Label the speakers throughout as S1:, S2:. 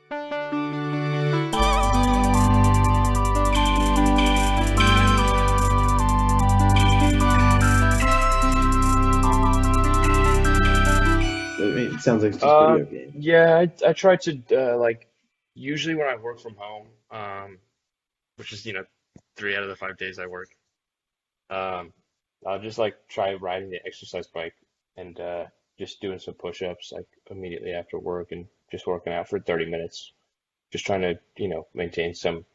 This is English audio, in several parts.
S1: It sounds like it's just video games.
S2: Yeah, I try to like usually when I work from home, which is 3 out of the 5 days I work, um, I'll just like try riding the exercise bike and just doing some push-ups like immediately after work and just working out for 30 minutes, just trying to maintain some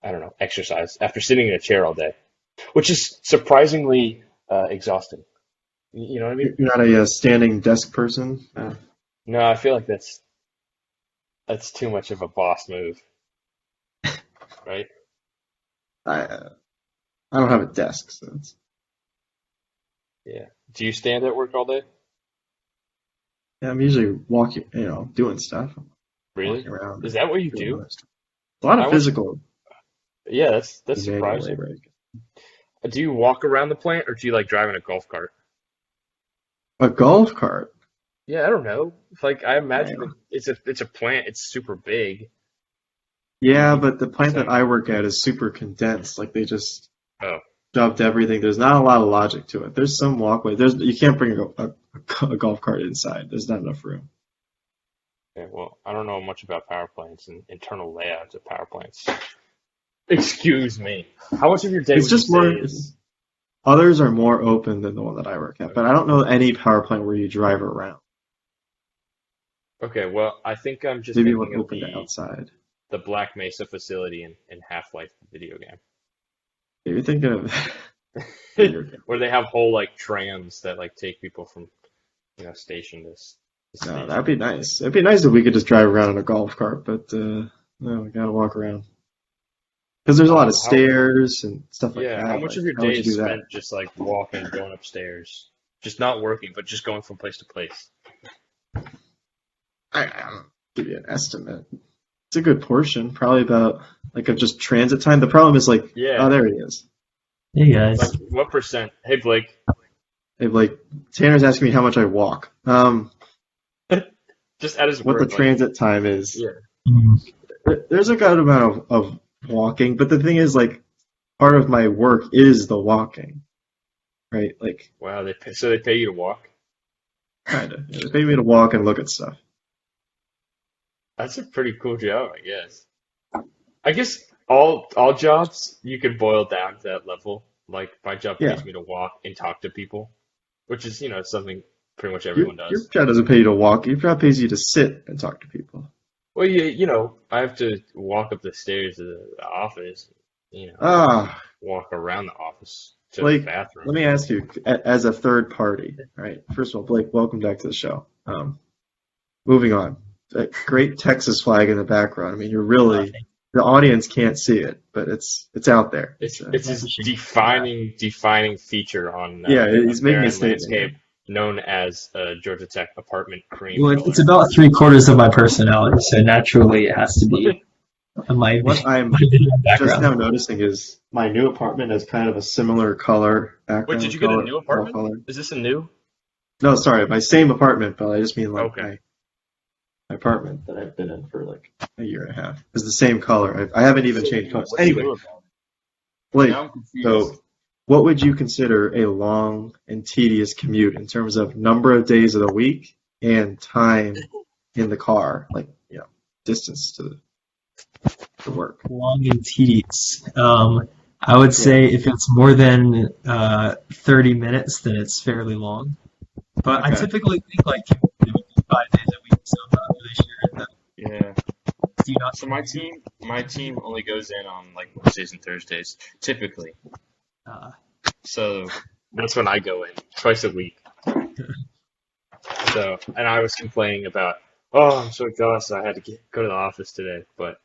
S2: I don't know exercise after sitting in a chair all day, which is surprisingly exhausting. You know what I mean?
S1: You're not a standing desk person?
S2: No, I feel like that's too much of a boss move, right?
S1: I I don't have a desk, so it's,
S2: Yeah. Do you stand at work all day?
S1: yeah, I'm usually walking, doing stuff,
S2: Really?
S1: walking around,
S2: Is that what you
S1: doing
S2: do?
S1: other stuff. A lot of
S2: I was,
S1: physical
S2: yeah, that's
S1: manual
S2: surprising.
S1: labor, I guess.
S2: Do you walk around the plant or do you like drive in a golf cart?
S1: A golf cart.
S2: Yeah, I don't know. It's like I imagine
S1: Damn.
S2: it's a plant. It's super big.
S1: Yeah,
S2: You,
S1: but the plant that
S2: so
S1: I work at is super condensed. Like they just
S2: oh
S1: shoved everything. There's not a lot of logic to it. There's some walkway. You can't bring a golf cart inside. There's not enough room.
S2: yeah. Well, I don't know much about power plants and internal layouts of power plants. Excuse me. How much of your day
S1: It's
S2: would you
S1: just
S2: say
S1: more.
S2: is
S1: Others are more open than the one that I work at, but I don't know any power plant where you drive around.
S2: okay? Well, I think I'm just
S1: Maybe one
S2: thinking of
S1: open to outside.
S2: the Black Mesa facility in Half-Life the video game.
S1: You're thinking of video game.
S2: Where they have whole like trams that like take people from station to
S1: No,
S2: station.
S1: that'd be nice. It'd be nice if we could just drive around in a golf cart, but no, we gotta walk around because there's a lot of
S2: How
S1: stairs and stuff like
S2: yeah, how
S1: that.
S2: much
S1: Like,
S2: of your
S1: how would
S2: day
S1: you
S2: is
S1: do that?
S2: spent just like walking, going upstairs, just not working, but just going from place to place?
S1: I don't give you an estimate. It's a good portion, probably about like of just transit time. The problem is like, oh,
S2: Yeah,
S1: there he is.
S3: Hey
S2: like
S3: guys.
S2: what percent? Hey Blake,
S1: Like Tanner's asking me how much I walk.
S2: just at his
S1: What the
S2: word, like
S1: transit time is.
S2: yeah.
S3: Mm,
S1: There's a good amount of walking, but the thing is, like, part of my work is the walking, right? Like,
S2: Wow, they pay you to walk.
S1: kind of. They pay me to walk and look at stuff.
S2: That's a pretty cool job, I guess. I guess all jobs you could boil down to that level. Like my job
S1: Yeah.
S2: pays me to walk and talk to people, which is something pretty much
S1: Your
S2: everyone
S1: your
S2: does.
S1: job doesn't pay you to walk. Your job pays you to sit and talk to people.
S2: Well, I have to walk up the stairs to the office, you know,
S1: Ah,
S2: walk around the office to the
S1: Blake,
S2: bathroom.
S1: let me ask you, as a third party, right? First of all, Blake, welcome back to the show. Moving on. That great Texas flag in the background. I mean, you're really the audience can't see it, but it's out there.
S2: It's
S3: that's
S2: this
S3: a shame.
S2: defining feature on
S1: Yeah,
S2: a
S1: he's making a
S2: barren
S1: statement here.
S2: landscape known as Georgia Tech apartment cream
S3: Well, it's
S2: color.
S3: about three-quarters of my personality, so naturally it has to be my
S1: What I'm
S3: my video
S1: just now
S3: background.
S1: noticing is my new apartment has kind of a similar color,
S2: Wait, did
S1: background
S2: you get a
S1: color,
S2: new
S1: wall
S2: apartment?
S1: color.
S2: Is this a new?
S1: No, sorry, my same apartment, but I just mean like
S2: Okay.
S1: my apartment that I've been in for like a year and a half is the same color. I haven't even changed colors.
S2: What's
S1: Anyway,
S2: new about it?
S1: Blake,
S2: Now I'm
S1: so
S2: confused.
S1: what would you consider a long and tedious commute in terms of number of days of the week and time in the car, like, distance to work?
S3: Long and tedious. I would
S1: Yeah.
S3: say if it's more than 30 minutes, then it's fairly long. But I
S1: Okay.
S3: typically think like it would be 5 days a week, so I'm not really sure if that
S2: Yeah.
S3: do you not
S2: So my team only goes in on like Wednesdays and Thursdays, typically.
S3: uh,
S2: So that's when I go in twice a week. So, and I was complaining about, oh, I'm so exhausted. I had to go to the office today, but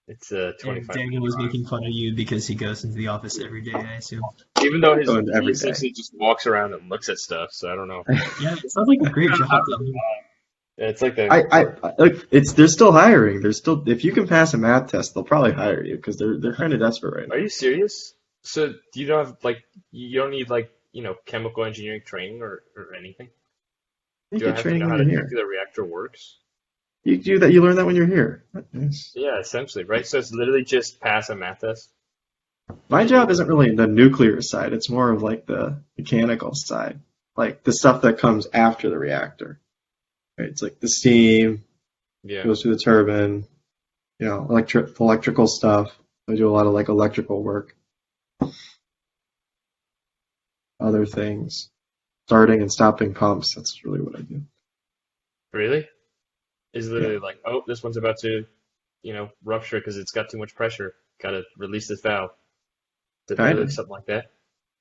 S2: it's a
S3: and
S2: 25
S3: Daniel
S2: minute
S3: was
S2: drive.
S3: making fun of you because he goes into the office every day, I assume.
S2: Even though
S1: Going
S2: he
S1: every day.
S2: essentially just walks around and looks at stuff, so I don't know.
S3: Yeah, it sounds like a great job though.
S2: Yeah, it's like the
S1: I like they're still hiring. They're still if you can pass a math test, they'll probably hire you because they're kind of desperate right
S2: Are
S1: now.
S2: you serious? So you don't have like you don't need like chemical engineering training or anything?
S1: You
S2: Do I
S1: get
S2: have to
S1: training
S2: know how
S1: when
S2: the
S1: you're here.
S2: nuclear reactor works?
S1: You do that. You learn that when you're here. Nice.
S2: Yeah, essentially, right? So it's literally just pass a math test.
S1: My job isn't really the nuclear side. It's more of like the mechanical side, like the stuff that comes after the reactor. Right? It's like the steam
S2: Yeah.
S1: goes through the turbine, electrical stuff. I do a lot of like electrical work, other things, starting and stopping pumps. That's really what I do.
S2: Really? Is
S1: Yeah,
S2: literally like, oh, this one's about to, rupture because it's got too much pressure. Gotta release this valve. Is it
S1: kind
S2: literally
S1: of.
S2: something like that?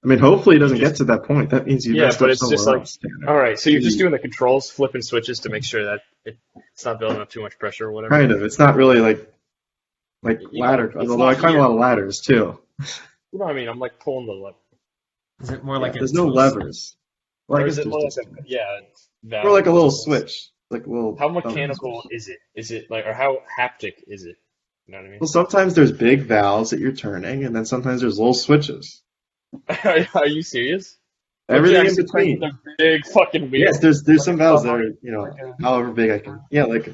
S1: I mean, hopefully it
S2: You
S1: doesn't get
S2: just,
S1: to that point. That means you
S2: yeah,
S1: messed
S2: but
S1: up
S2: it's just
S1: somewhere
S2: like,
S1: else, Tanner.
S2: all right, so you're just
S1: You-
S2: doing the controls, flipping switches to make sure that it's not building up too much pressure or whatever.
S1: Kind of. It's not really like ladder.
S2: It's
S1: Although I
S2: not
S1: climb a
S2: weird.
S1: lot of ladders too.
S2: You know what I mean? I'm like pulling the lever.
S3: Is it more
S1: Yeah,
S3: like a
S1: there's no
S3: twist?
S1: levers. Well, I
S2: Or
S1: guess
S2: is it
S1: there's
S2: more like
S1: just or
S2: valve
S1: like a little
S2: controls?
S1: switch, like a little
S2: How
S1: thumbing
S2: mechanical
S1: switch.
S2: is it? Is it like, or how haptic is it? You know what I mean?
S1: Well, sometimes there's big valves that you're turning, and then sometimes there's little switches.
S2: Are you serious? Like you're
S1: Everything in
S2: actually turning
S1: between.
S2: the big fucking
S1: Yes,
S2: wheel,
S1: there's
S2: like
S1: some
S2: a
S1: valves that are,
S2: submarine, like a.
S1: however big I can. Yeah, like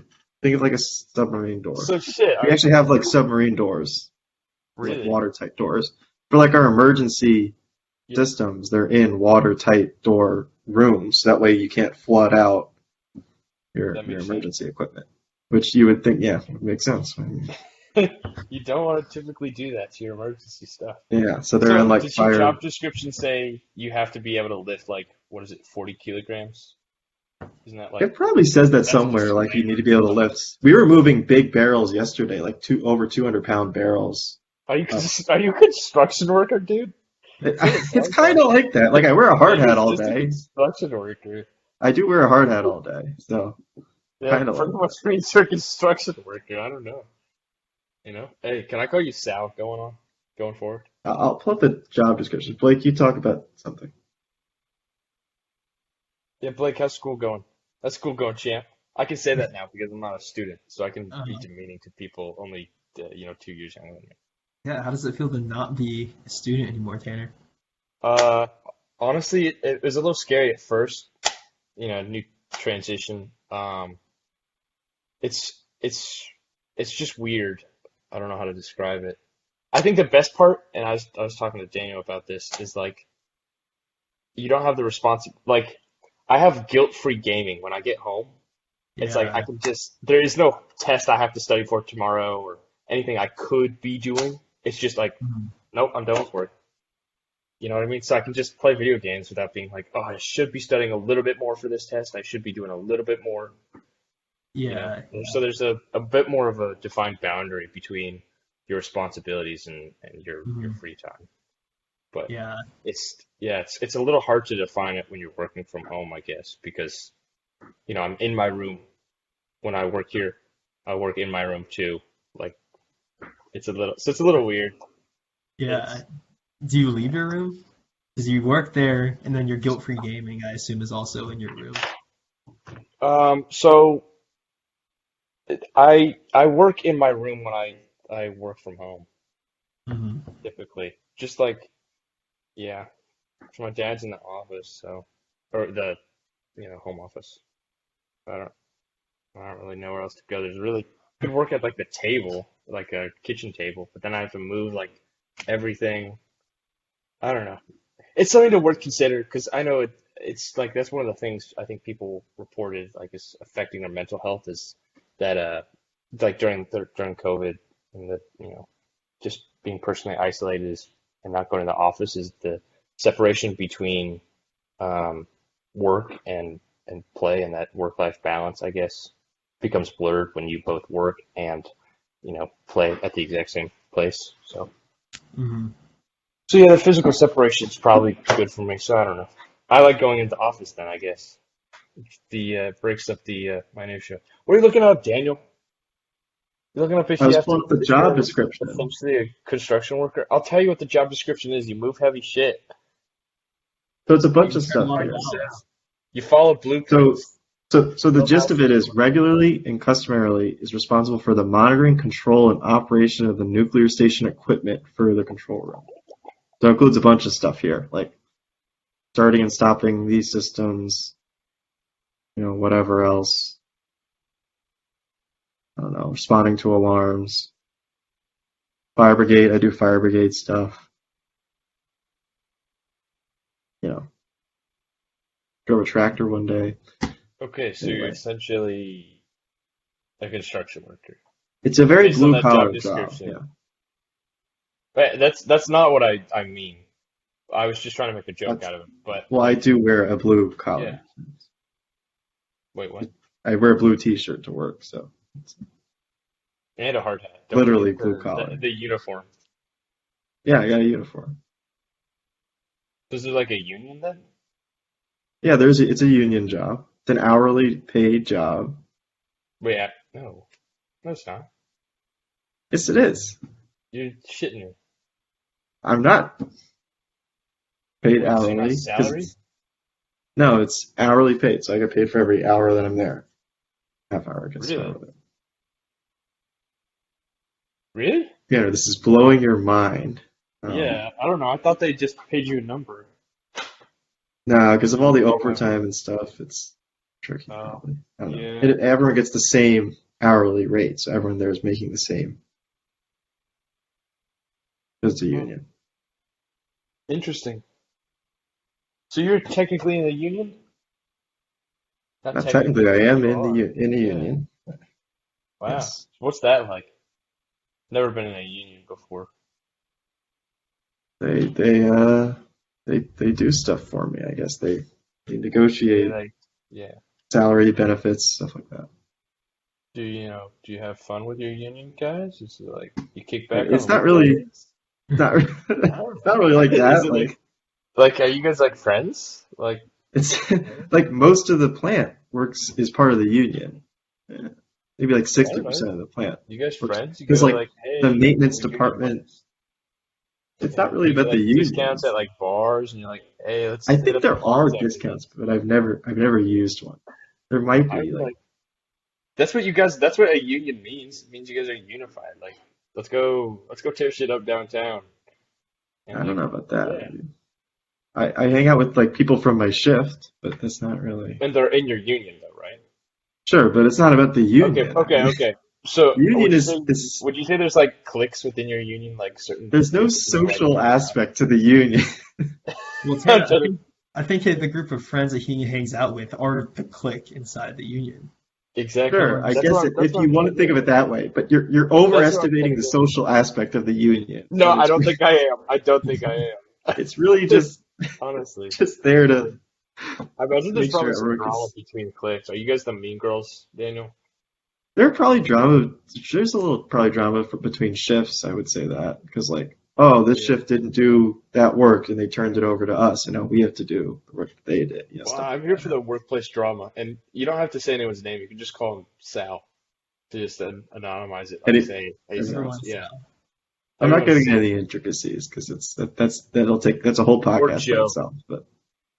S1: think of like a submarine door.
S2: So shit.
S1: We actually have like submarine doors, like
S2: Really?
S1: watertight doors. For like our emergency
S2: Yeah.
S1: systems, they're in watertight door rooms. That way you can't flood out
S2: That
S1: your
S2: makes sense.
S1: emergency equipment. Which you would think, yeah, would make sense. I mean,
S2: You don't want to typically do that to your emergency stuff.
S1: yeah, so they're in
S2: So,
S1: like
S2: did your
S1: fire.
S2: job description say you have to be able to lift like what is it, 40 kilograms? Isn't that
S1: It
S2: like
S1: probably says that
S2: that's the
S1: somewhere, like you need to
S2: standard
S1: be able to
S2: level?
S1: lift. We were moving big barrels yesterday, like over 200-pound barrels.
S2: Are you
S1: Up.
S2: are you a construction worker, dude?
S1: It,
S2: That's what it
S1: it's
S2: sounds
S1: kind
S2: like.
S1: of like that. Like I wear a hard
S2: Maybe
S1: hat
S2: it's
S1: all
S2: just a
S1: day.
S2: construction worker.
S1: I do wear a hard hat all day, so
S2: Yeah,
S1: kind of
S2: pretty
S1: like
S2: much
S1: that.
S2: means you're a construction worker. I don't know. You know? Hey, can I call you Sal going forward?
S1: I'll pull up the job description. Blake, you talk about something.
S2: Yeah, Blake, how's school going? How's school going, champ? I can say that now because I'm not a student, so I can be
S3: Uh,
S2: demeaning to people only, 2 years younger than me.
S3: yeah, how does it feel to not be a student anymore, Tanner?
S2: Uh, Honestly, it was a little scary at first, new transition. It's it's just weird. I don't know how to describe it. I think the best part, and I was talking to Daniel about this, is like you don't have the like I have guilt-free gaming when I get home. It's like I
S3: Yeah.
S2: can just there is no test I have to study for tomorrow or anything I could be doing. It's just like,
S3: Mhm.
S2: nope, I'm done with work. You know what I mean? So I can just play video games without being like, oh, I should be studying a little bit more for this test. I should be doing a little bit more, you know.
S3: Yeah.
S2: So there's a bit more of a defined boundary between your responsibilities and your
S3: Mhm.
S2: free time. But
S3: Yeah.
S2: it's a little hard to define it when you're working from home, I guess, because I'm in my room when I work here. I work in my room too. Like it's a little weird.
S3: Yeah.
S2: It's
S3: Do you leave your room? Because you work there, and then your guilt-free gaming, I assume, is also in your room.
S2: so I work in my room when I work from home
S3: Hmm.
S2: typically. Just like yeah, so my dad's in the office, so or the home office. I don't I don't really know where else to go. There's really could work at like the table, like a kitchen table, but then I have to move like everything. I don't know. It's something to worth consider because I know it's like that's one of the things I think people reported like is affecting their mental health is that like during COVID and the just being personally isolated is, and not going to the office is the separation between um, work and play and that work-life balance, I guess, becomes blurred when you both work and play at the exact same place.
S3: Hmm.
S2: So yeah, the physical separation is probably good for me. So I don't know. I like going into the office then, I guess. The breaks up the minutia. What are you looking up, Daniel? You looking up
S1: I was pulling up the
S2: if you're
S1: job description.
S2: essentially a construction worker? I'll tell you what the job description is. You move heavy shit.
S1: So it's a
S3: Oh,
S1: bunch
S3: you
S1: of
S3: turn a
S1: stuff
S3: lot
S2: Like
S3: of
S1: here.
S2: it
S3: valves.
S2: says. You follow
S1: So
S2: blueprints.
S1: so the
S2: Know how
S1: gist of it
S2: things
S1: is
S2: work.
S1: regularly and customarily is responsible for the monitoring, control, and operation of the nuclear station equipment for the control room. So it includes a bunch of stuff here, like starting and stopping these systems, whatever else. I don't know, responding to alarms. Fire brigade, I do fire brigade stuff. You know, drove a tractor one day.
S2: Okay, so you're
S1: Anyway,
S2: essentially a construction worker.
S1: it's a very
S2: Based on
S1: blue
S2: that job
S1: collar job.
S2: description.
S1: Yeah.
S2: But that's not what I mean. I was just trying to make a joke
S1: That's,
S2: out of it. But
S1: well, I do wear a blue
S2: yeah.
S1: collar.
S2: Wait, what?
S1: I wear a blue T-shirt to work, so it's
S2: And a hard hat. Don't
S1: literally
S2: forget
S1: blue
S2: the,
S1: collar.
S2: the uniform.
S1: Yeah, I got a uniform.
S2: This is like a union then?
S1: Yeah, it's a union job. It's an hourly paid job.
S2: Wait, no. No, it's not.
S1: Yes, it is.
S2: You're shitting me.
S1: I'm not paid
S2: Wait, so you're not
S1: hourly
S2: salary?
S1: no, it's hourly paid. So I get paid for every hour that I'm there. Half hour, I guess.
S2: Really?
S1: Hour.
S2: Really?
S1: Yeah, this is blowing your mind.
S2: Yeah, I don't know. I thought they just paid you a number.
S1: No, because of all the overtime and stuff, it's tricky.
S2: Oh,
S1: Probably. I don't know.
S2: yeah.
S1: Everyone gets the same hourly rate, so everyone there is making the same. It's a union.
S2: Interesting. So you're technically in a union?
S1: Not technically, I am
S2: you
S1: in
S2: are.
S1: in a
S2: Yeah.
S1: union.
S2: Wow.
S1: Yes.
S2: What's that like? Never been in a union before.
S1: They do stuff for me, I guess. They
S2: They
S1: negotiate
S2: like, yeah.
S1: salary, benefits, stuff like that.
S2: Do you have fun with your union guys? Is it like you kick back
S1: It's
S2: on
S1: not
S2: the
S1: really
S2: weekends?
S1: not
S2: No.
S1: it's not really like
S2: Is
S1: that.
S2: it
S1: Like
S2: like are you guys like friends? Like
S1: it's like most of the plant is part of the union. Yeah. Maybe like
S2: I don't
S1: 60%
S2: know.
S1: of the plant
S2: You guys
S1: works
S2: friends? You
S1: because
S2: go
S1: like
S2: like,
S1: the
S2: hey,
S1: maintenance
S2: we're union
S1: department.
S2: buddies.
S1: It's
S2: Yeah.
S1: not really
S2: You get
S1: about the
S2: like discounts
S1: unions.
S2: at like bars and you're like, hey, let's
S1: I
S2: hit
S1: think
S2: up the
S1: there are
S2: ponds after
S1: discounts,
S2: this.
S1: but I've never used one. There might
S2: I
S1: be
S2: would
S1: like
S2: like that's what a union means. It means you guys are unified. Like let's go tear shit up downtown. And
S1: I don't
S2: like
S1: know about that.
S2: yeah.
S1: Maybe. I hang out with like people from my shift, but that's not really
S2: And they're in your union though, right?
S1: sure. But it's not about the
S2: Okay,
S1: union. I
S2: okay,
S1: mean,
S2: okay. So
S1: union is
S2: would you say there's like cliques within your union, like certain
S1: there's no
S2: cliques that you like
S1: social
S2: hang out
S1: aspect to the union.
S3: Well,
S2: with? I'm
S3: Tanner,
S2: kidding.
S3: I think the group of friends that he hangs out with are the clique inside the union.
S2: Exactly.
S1: Sure, I
S3: That's
S1: guess
S2: That's
S1: if
S2: what
S1: you
S2: I'm
S1: want
S2: trying
S1: to
S2: to
S1: think of
S2: get
S1: it that way, but you're
S2: That's what I'm trying
S1: overestimating
S2: to
S1: the
S2: get
S1: social aspect of the union.
S2: No,
S1: So
S2: I don't think I am. I don't think I am.
S1: it's really
S2: Honestly.
S1: just there to
S2: I imagine there's
S1: make sure
S2: probably some
S1: everyone
S2: drama
S1: gets.
S2: between cliques. Are you guys the mean girls, Daniel?
S1: There are probably drama. There's a little probably drama between shifts. I would say that because like, oh, this
S2: Yeah.
S1: shift didn't do that work, and they turned it over to us, and now we have to do the work that they did. You know,
S2: Well,
S1: stuff
S2: I'm
S1: like
S2: here
S1: that
S2: for the
S1: happens.
S2: workplace drama, and you don't have to say anyone's name. You can just call him Sal to just anonymize it,
S1: And
S2: like say, "Hey, Sal."
S3: Everyone's
S2: Yeah,
S1: I'm not
S2: everyone's
S1: getting into
S2: Sal.
S1: the intricacies because that's a whole
S2: Or
S1: podcast by
S2: Joe.
S1: itself. But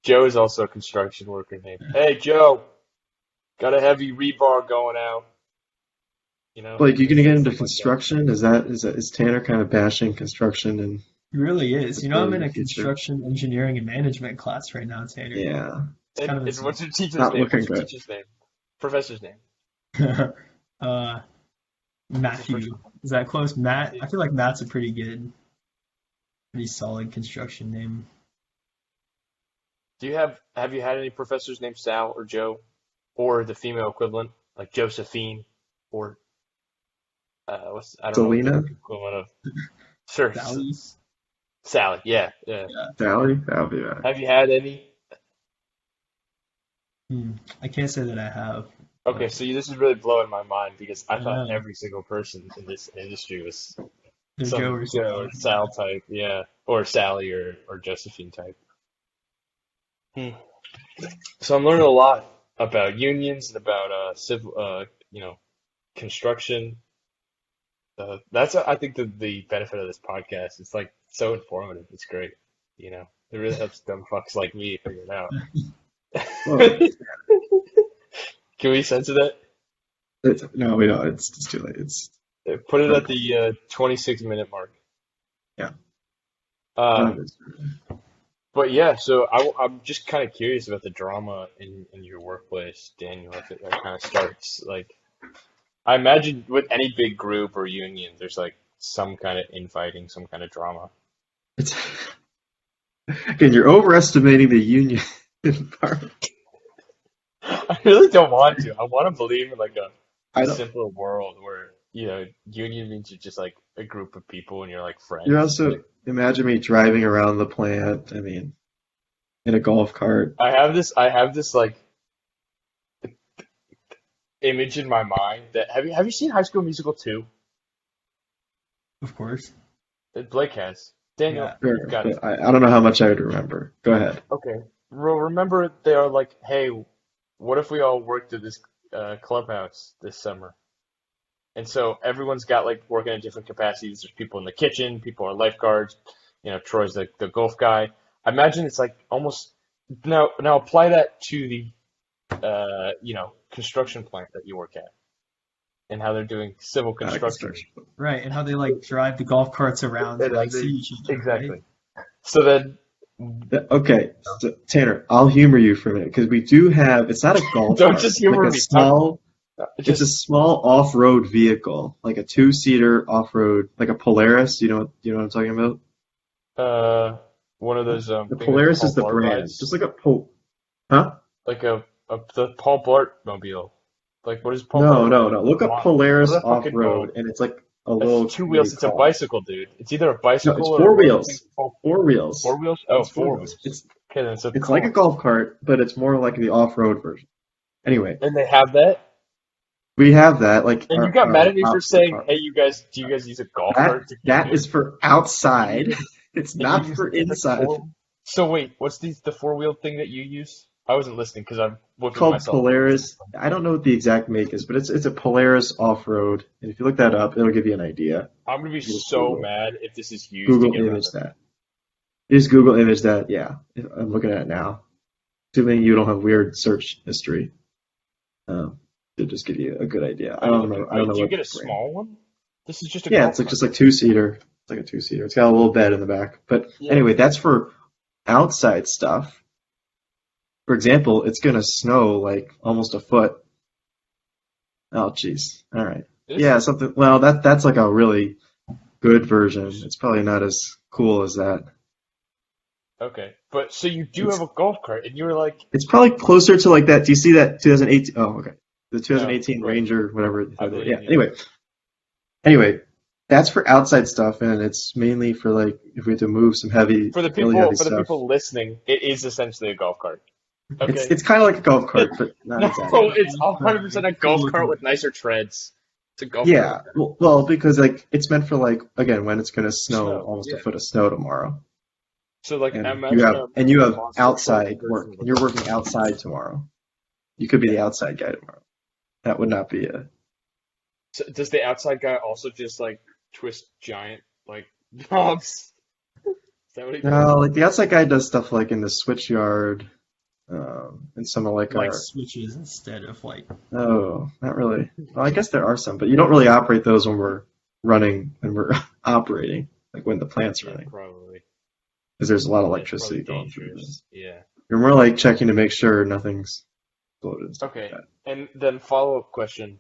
S2: Joe is also a construction worker name. Hey, Joe, got a heavy rebar going out. You know,
S1: like, you gonna get into
S2: stuff like that.
S1: construction? Is Tanner kind of bashing construction and
S3: It really is. You know, I'm
S1: facility
S3: in
S1: of
S3: a
S1: the future?
S3: construction engineering and management class right now, Tanner.
S1: Yeah,
S3: It's kind of
S2: And what's your teacher's
S1: not
S2: name?
S1: looking
S2: What's your
S1: good.
S2: teacher's name? Professor's name.
S3: insane. Matthew. Is that close? Matt? I feel like Matt's a pretty solid construction name.
S2: Have you had any professors named Sal or Joe, or the female equivalent like Josephine, or I don't know what the
S1: Selena,
S2: equivalent of. Sure,
S3: Sally?
S2: Sally. Yeah, yeah.
S3: Yeah.
S1: Sally, that'll be bad.
S2: Have you had any?
S3: I can't say that I have.
S2: Okay, so this is really blowing my mind because I thought
S3: Yeah.
S2: every single person in this industry was
S3: They're
S2: some
S3: Joe or
S2: Joe or Sal type, yeah, or Sally or Josephine type. Hmm. So I'm learning a lot about unions and about civil, construction. That's I think the benefit of this podcast. It's like so informative. It's great. You know, it really helps dumb fucks like me figure it out.
S1: Well,
S2: Can we censor that?
S1: no, we don't. It's too late. It's
S2: Put it at the 26-minute mark.
S1: yeah.
S2: Um, but yeah, so I'm just kind of curious about the drama in your workplace, Daniel. If it kind of starts like, I imagine with any big group or union, there's like some kind of infighting, some kind of drama.
S1: It's again, you're overestimating the union part.
S2: I really don't want to. I want to believe in like
S1: I
S2: a
S1: don't.
S2: simpler world where, union means you're just like a group of people and you're like
S1: You
S2: friends.
S1: also imagine me driving around the plant. I mean, in a golf cart.
S2: I have this like image in my mind that have you seen High School Musical 2?
S3: Of course.
S2: That Blake has. Daniel,
S3: Yeah.
S2: you've
S1: Sure,
S2: got it.
S1: but I don't know how much I would remember. Go ahead.
S2: Okay. Well, remember they are like, hey, what if we all worked at this clubhouse this summer? And so everyone's got like working in different capacities. There's people in the kitchen, people are lifeguards. Troy's the golf guy. I imagine it's like almost now apply that to the construction plant that you work at and how they're doing civil construction.
S1: Construction.
S3: Right, and how they like drive the golf carts around to
S2: And
S3: like
S2: they-
S3: see each other,
S2: Exactly.
S3: right?
S2: So then
S1: Okay, so, Tanner, I'll humor you for a minute because we do have. It's not a golf
S2: Don't
S1: cart.
S2: just humor
S1: like a
S2: me.
S1: small. It's a
S2: just
S1: small off-road vehicle, like a two-seater off-road, like a Polaris. You know what I'm talking about?
S2: one of those
S1: The
S2: things that
S1: Polaris
S2: Paul
S1: is the
S2: Blart
S1: brand,
S2: rides,
S1: just like a huh?
S2: like the Paul Blart mobile. Like what is Paul
S1: No,
S2: Blart?
S1: no, no. Look
S2: Come
S1: up
S2: on.
S1: Polaris
S2: What is that fucking
S1: off-road,
S2: called?
S1: and it's like a
S2: That's
S1: little
S2: two wheels. It's a
S1: car.
S2: bicycle, dude. It's either a
S1: No,
S2: bicycle
S1: it's
S2: or
S1: four
S2: what do you
S1: wheels.
S2: think? Oh,
S1: Four wheels.
S2: four wheels? Oh,
S1: It's four
S2: four
S1: wheels.
S2: wheels. Okay, then it's a
S1: It's like a
S2: car.
S1: golf cart, but it's more like the off-road version. Anyway,
S2: And they have that.
S1: we have that, like
S2: And you
S1: our,
S2: got mad
S1: our
S2: at me for
S1: opposite
S2: saying,
S1: car.
S2: "Hey, do you guys use a golf
S1: That
S2: cart to keep
S1: that
S2: it?"
S1: is for outside. It's
S2: And you
S1: not
S2: use
S1: for
S2: it's like
S1: inside.
S2: So wait, what's the four-wheel thing that you use? I wasn't listening because I'm whipping
S1: Called
S2: myself.
S1: Polaris. I don't know what the exact make is, but it's a Polaris off-road. And if you look that up, it'll give you an idea.
S2: I'm gonna be
S1: Just
S2: so
S1: Google
S2: mad if this is used to
S1: Google
S2: get around
S1: image
S2: it.
S1: that. Just Google image that. Yeah, I'm looking at it now. Assuming you don't have weird search history, to just give you a good idea. I don't know. I don't know
S2: Do you
S1: what
S2: get a
S1: brand.
S2: small one? This is just a
S1: Yeah,
S2: golf
S1: it's like
S2: cart.
S1: just like two-seater. It's like a two-seater. It's got a little bed in the back. But
S2: Yeah.
S1: anyway, that's for outside stuff. For example, it's gonna snow like almost a foot. Oh, jeez. All right.
S2: Is
S1: Yeah,
S2: it?
S1: something. Well, that's like a really good version. It's probably not as cool as that.
S2: Okay, but so you do
S1: It's
S2: have a golf cart, and you were like,
S1: it's probably closer to like that. Do you see that 2018? Oh, okay. The
S2: "No,
S1: 2018
S2: right,
S1: Ranger, whatever.
S2: I believe
S1: Yeah.
S2: you."
S1: Anyway, that's for outside stuff, and it's mainly for like if we have to move some heavy,
S2: For the
S1: really heavy
S2: for the
S1: stuff.
S2: people listening, it is essentially a golf cart.
S1: It's
S2: Okay.
S1: it's kind of like a golf cart, but not
S2: No,
S1: exactly.
S2: it's 100% a golf cart with nicer treads. It's a golf
S1: Yeah,
S2: cart.
S1: well, because like it's meant for like again when it's gonna snow,
S2: Snow,
S1: almost a
S2: yeah.
S1: foot of snow tomorrow,
S2: So like,
S1: and
S2: imagine
S1: you
S2: a
S1: have
S2: monster truck
S1: outside
S2: version
S1: work,
S2: of a
S1: and you're
S2: golf
S1: working
S2: cart.
S1: outside tomorrow. You could be the
S2: Yeah.
S1: outside guy tomorrow. That would not be a.
S2: So does the outside guy also just like twist giant like knobs? Is that what he does?
S1: No, like the outside guy does stuff like in the switch yard, and some of like
S3: Like
S1: our.
S3: switches instead of like.
S1: Oh, not really. Well, I guess there are some, but you don't really operate those when we're running and we're operating, like when the plant's
S2: Yeah,
S1: running,
S2: probably.
S1: because there's a lot of
S2: Yeah, it's
S1: electricity
S2: probably
S1: going through
S2: dangerous.
S1: this.
S2: Yeah.
S1: You're more like checking to make sure nothing's exploded and stuff like
S2: Okay,
S1: that.
S2: and then follow-up question.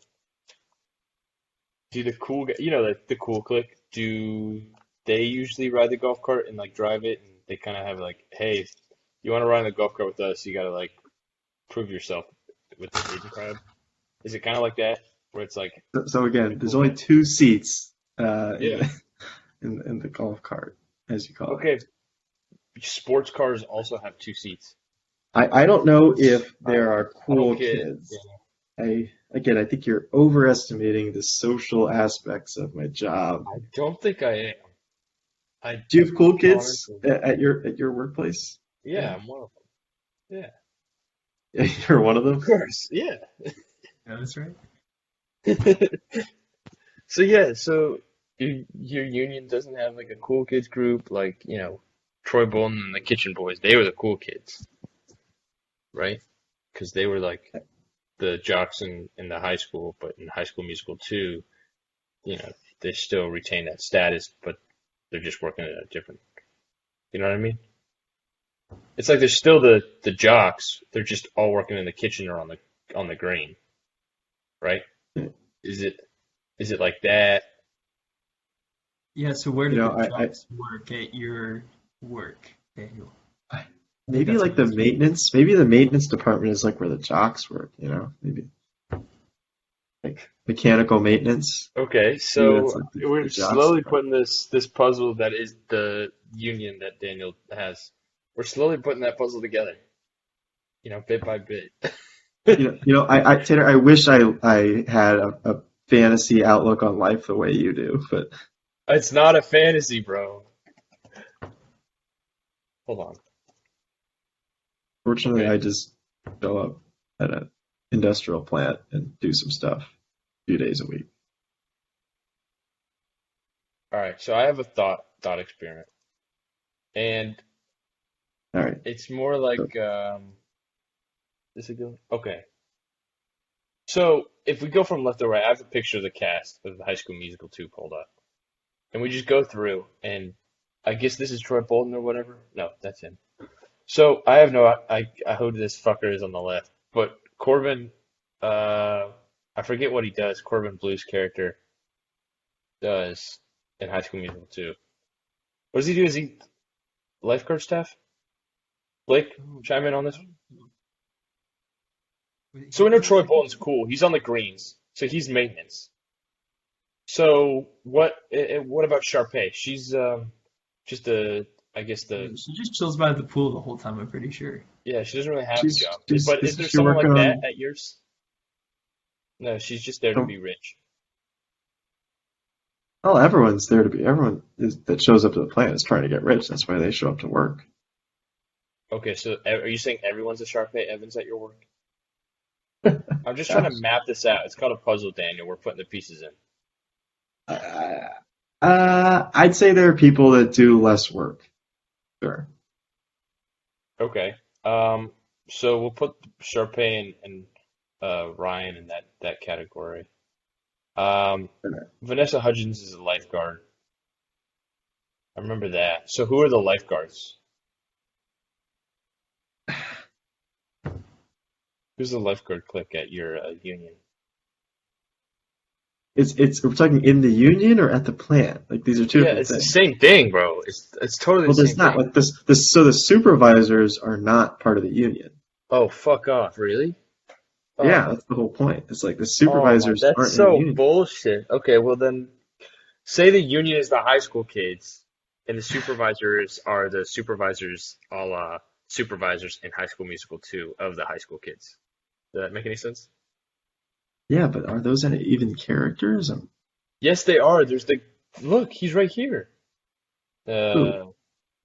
S2: Do the cool guy, the cool clique, do they usually ride the golf cart and like drive it and they kind of have like, hey, if you want to ride in the golf cart with us, you got to like prove yourself with the agent crowd? Is it kind of like that where it's like
S1: So
S2: the
S1: again, there's
S2: cool
S1: only
S2: guy?
S1: two seats
S2: Yeah.
S1: in the golf cart, as you call it.
S2: Okay, sports cars also have two seats.
S1: I don't know if
S2: I
S1: there are
S2: I
S1: cool
S2: don't get,
S1: kids. I think you're overestimating the social aspects of my job.
S2: I don't think I am. I
S1: Do you have cool kids
S2: honestly,
S1: at your workplace?
S2: yeah, I'm one of them.
S1: Yeah, you're one of
S2: Of
S1: them.
S2: course, yeah.
S3: Yeah, that's right.
S2: So yeah, so your union doesn't have like a cool kids group like, Troy Bolton and the Kitchen Boys. They were the cool kids, right? Because they were like the jocks in the high school, but in High School Musical 2, they still retain that status, but they're just working at a different, you know what I mean? It's like they're still the jocks, they're just all working in the kitchen or on the green, right? Is it like that?
S3: Yeah, so where
S1: You
S3: do
S1: know,
S3: the jocks work at your work, Daniel? I think
S1: maybe
S3: that's
S1: like
S3: what he's getting.
S1: maybe the maintenance department is like where the jocks work, maybe like mechanical maintenance.
S2: Okay,
S1: Maybe that's
S2: so
S1: like the
S2: we're
S1: jocks
S2: slowly
S1: department.
S2: putting this puzzle that is the union that Daniel has. We're slowly putting that puzzle together, bit by bit.
S1: Tanner, I wish I had a fantasy outlook on life the way you do, but
S2: It's not a fantasy, bro. Hold on.
S1: fortunately
S2: Okay.
S1: I just show up at an industrial plant and do some stuff a few days a week.
S2: All right. So I have a thought experiment, and
S1: All right.
S2: it's more
S1: So,
S2: like is it good? Okay. So if we go from left to right, I have a picture of the cast of the High School Musical 2 pulled up, and we just go through, and I guess this is Troy Bolton or whatever. No, that's him. So I have no I who this fucker is on the left, but Corbin, uh, I forget what he does. Corbin Blue's character does in High School Musical 2. What does he do? Is he lifeguard staff? Blake,
S3: Oh,
S2: chime in on this. So
S3: he
S2: we know
S3: does
S2: Troy
S3: like
S2: Bolton's cool. He's on the greens, so he's maintenance. So what about Sharpay? She's just I guess
S3: she just chills by the pool the whole time, I'm pretty sure.
S2: yeah, she doesn't really have a
S1: she's
S2: job.
S1: she's
S2: But is
S1: isn't
S2: there
S1: she
S2: someone
S1: working
S2: like that
S1: on
S2: at yours? No, she's just there to
S1: oh,
S2: be rich.
S1: oh everyone's there to be everyone that shows up to the plant is trying to get rich. That's why they show up to work.
S2: Okay, so are you saying everyone's a Sharpay Evans at your work? I'm just trying to
S1: Gosh.
S2: map this out. It's called a puzzle, Daniel. We're putting the pieces in.
S1: Uh, I'd say there are people that do less work. Sure.
S2: Okay. Um, so we'll put Sharpay and Ryan in that category. Um, Vanessa Hudgens is a lifeguard. I remember that. So who are the lifeguards? Who's the lifeguard clique at your union?
S1: It's we're talking in the union or at the plant. Like these are two
S2: Yeah,
S1: different
S2: it's the
S1: things.
S2: same thing, bro. It's totally the
S1: Well, there's
S2: same
S1: not
S2: thing.
S1: like this. So the supervisors are not part of the union.
S2: Oh, fuck off, really?
S1: Yeah,
S2: Oh,
S1: that's the whole point. It's like the
S2: oh my,
S1: supervisors
S2: that's
S1: aren't in the
S2: so
S1: union.
S2: bullshit. Okay, well then, say the union is the high school kids, and the supervisors are the supervisors, a la supervisors in High School Musical 2 of the high school kids. Does that make any sense?
S1: Yeah, but are those any even characters?
S2: Yes, they are. There's look, he's right here.
S1: Who?
S2: Uh,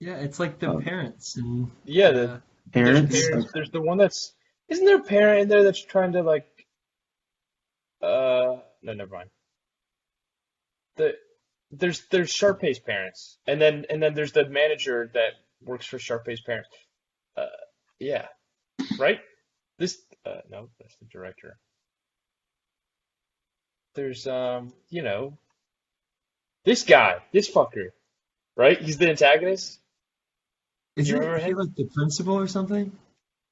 S3: Yeah, it's like the
S1: Oh,
S3: parents and
S2: yeah,
S3: uh,
S2: there's
S1: parents?
S2: parents. There's the one that's, isn't there a parent in there that's trying to like, no, never mind. The there's Sharpay's parents, and then there's the manager that works for Sharpay's parents. Uh, yeah, right. This, no, that's the director. There's this guy, this fucker, right? He's the antagonist. You
S3: isn't
S2: remember
S3: he
S2: him?
S3: like the principal or something?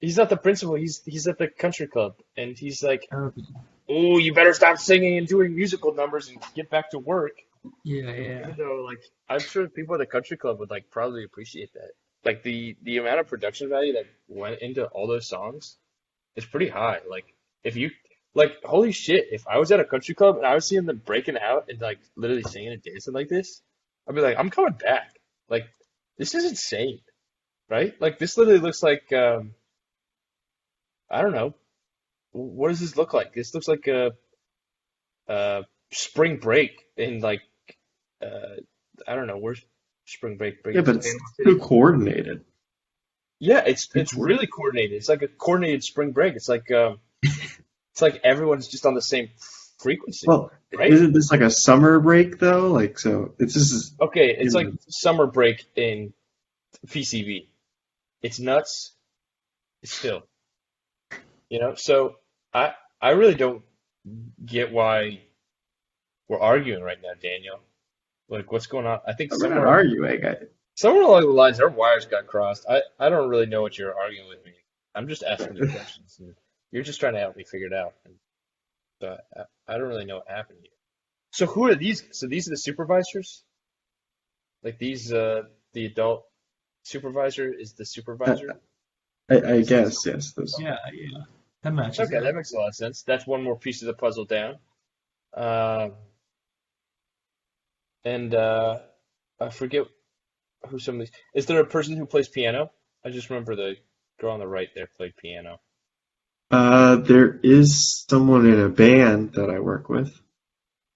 S2: He's not the principal. He's at the country club, and he's like,
S3: Okay.
S2: "Oh, you better stop singing and doing musical numbers and get back to work."
S3: Yeah, yeah.
S2: Even though, like, I'm sure people at the country club would like probably appreciate that. Like the amount of production value that went into all those songs is pretty high. Like, if you like, holy shit, if I was at a country club and I was seeing them breaking out and like literally singing and dancing like this, I'd be like, I'm coming back. Like, this is insane, right? Like, this literally looks like I don't know. What does this look like? This looks like a spring break in like uh, I don't know, where's spring break
S1: Yeah,
S2: breaks?
S1: but it's
S2: Panama
S1: too
S2: City?
S1: coordinated.
S2: Yeah, it's
S1: Too
S2: it's
S1: coordinated.
S2: really coordinated. It's like a coordinated spring break. It's like everyone's just on the same frequency,
S1: Well,
S2: right?
S1: isn't this like a summer break though? Like, so it's just
S2: Okay,
S1: you
S2: it's like
S1: know,
S2: summer break in PCV. It's nuts. It's still, So I I really don't get why we're arguing right now, Daniel. Like, what's going on? I think
S1: we're not
S2: somewhere
S1: arguing.
S2: somewhere along the lines, our wires got crossed. I don't really know what you're arguing with me. I'm just asking you questions, and you're just trying to help me figure it out. And So I don't really know what happened here. So who are these? So these are the supervisors? Like the adult supervisor is the
S1: I,
S2: supervisor?
S1: I
S2: Is this?
S1: guess yes. Those.
S3: Yeah, yeah. That matches
S2: Okay,
S3: up.
S2: that makes a lot of sense. That's one more piece of the puzzle down. Um, and I forget who some of these. Is there a person who plays piano? I just remember the girl on the right there played piano.
S1: There is someone in a band that I work with.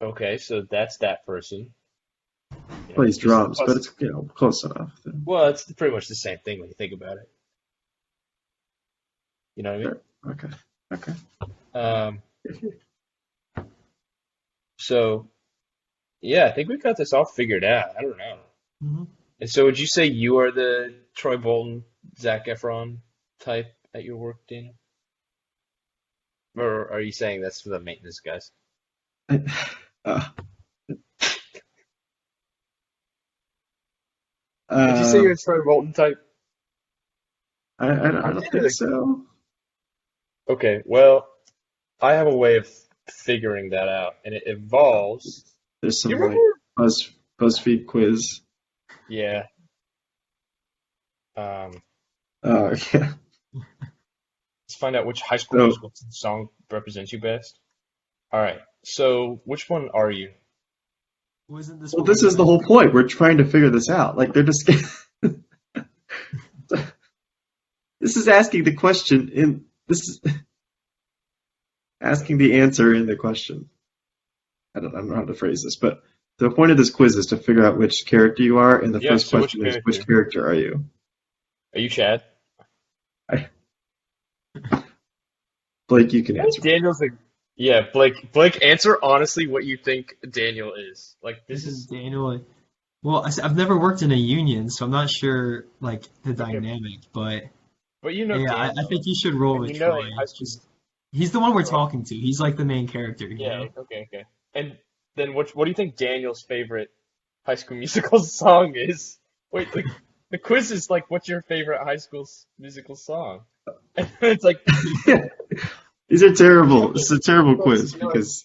S2: Okay, so that's that person.
S1: Plays
S2: Piece of the
S1: drums, but
S2: puzzle.
S1: it's close enough.
S2: Well, it's pretty much the same thing when you think about it. You know what I mean?
S1: Sure. Okay. Okay.
S2: Um, so yeah, I think we got this all figured out. I don't know.
S3: Hmm.
S2: And so would you say you are the Troy Bolton, Zac Efron type at your work, Daniel? Or are you saying that's for the maintenance guys?
S1: Uh,
S2: Would you say
S1: uh,
S2: you're a Troy Bolton type?
S1: I
S2: I'm
S1: don't
S2: into
S1: think
S2: the.
S1: so.
S2: Okay, well, I have a way of figuring that out, and it involves.
S1: There's
S2: You
S1: some
S2: remember?
S1: like Buzzfeed quiz.
S2: Yeah. Um,
S1: Yeah.
S2: let's find out which High School
S1: So,
S2: Musical song represents you best. All right. So, which one are you?
S3: Wasn't this
S1: well,
S3: what we
S1: this is the
S3: went?
S1: whole point. We're trying to figure this out. Like they're just. This is asking the question in. This is asking the answer in the question. I don't know how to phrase this, but the point of this quiz is to figure out which character you are, and the
S2: Yeah.
S1: first
S2: So, which
S1: question is which
S2: character?
S1: character are you?
S2: Are you Chad?
S1: I, Blake, you can
S2: I think
S1: answer.
S2: Daniel's like. Yeah, Blake. Blake, answer honestly what you think Daniel is. Like this
S3: This is
S2: is
S3: Daniel. Well, I've never worked in a union, so I'm not sure like the
S2: okay,
S3: dynamic. But
S2: but you know
S3: yeah, I
S2: Daniel,
S3: think you should roll
S2: and
S3: with
S2: you know
S3: Troy.
S2: like High School.
S3: Just he's the one we're
S2: Troy.
S3: talking to. He's like the main character, you
S2: Yeah.
S3: know.
S2: Okay. Okay. And then what do you think Daniel's favorite High School Musical song is? Wait, the quiz is like, what's your favorite High School Musical song? And it's like,
S1: These are
S2: you know,
S1: terrible. This is a terrible
S2: no,
S1: quiz
S2: you know, like
S1: because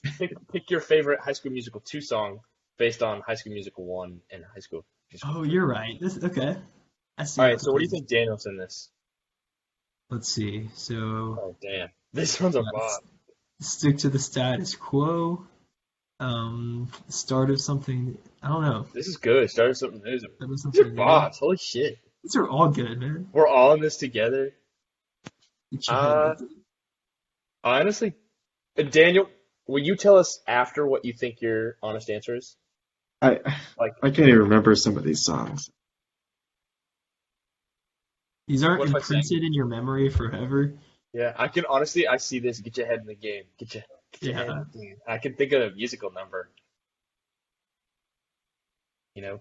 S2: pick your favorite High School Musical 2 song based on High School Musical 1 and High School Musical
S3: Oh,
S2: 3.
S3: you're right. This okay. I see
S2: All
S3: how
S2: right,
S3: the
S2: so what do you
S3: quiz is.
S2: think Daniel's in this?
S3: Let's see. So
S2: Oh, damn. This one's a
S3: let's
S2: bot.
S3: stick to the status quo. Start of something. I don't know.
S2: This is good. Started something new.
S3: Start of
S2: These are
S3: something new.
S2: bots. Holy shit.
S3: These are all good, man.
S2: We're all in this together.
S3: Get your head
S2: Uh,
S3: into it.
S2: honestly, Daniel, will you tell us after what you think your honest answer is?
S1: I
S2: Like,
S1: I can't even remember some of these songs.
S3: These aren't
S2: what if I sang?
S3: imprinted in your memory forever.
S2: Yeah, I can honestly, I see this. Get your head in the game. Get your head in
S3: Yeah.
S2: the game. I can think of a musical number. You know,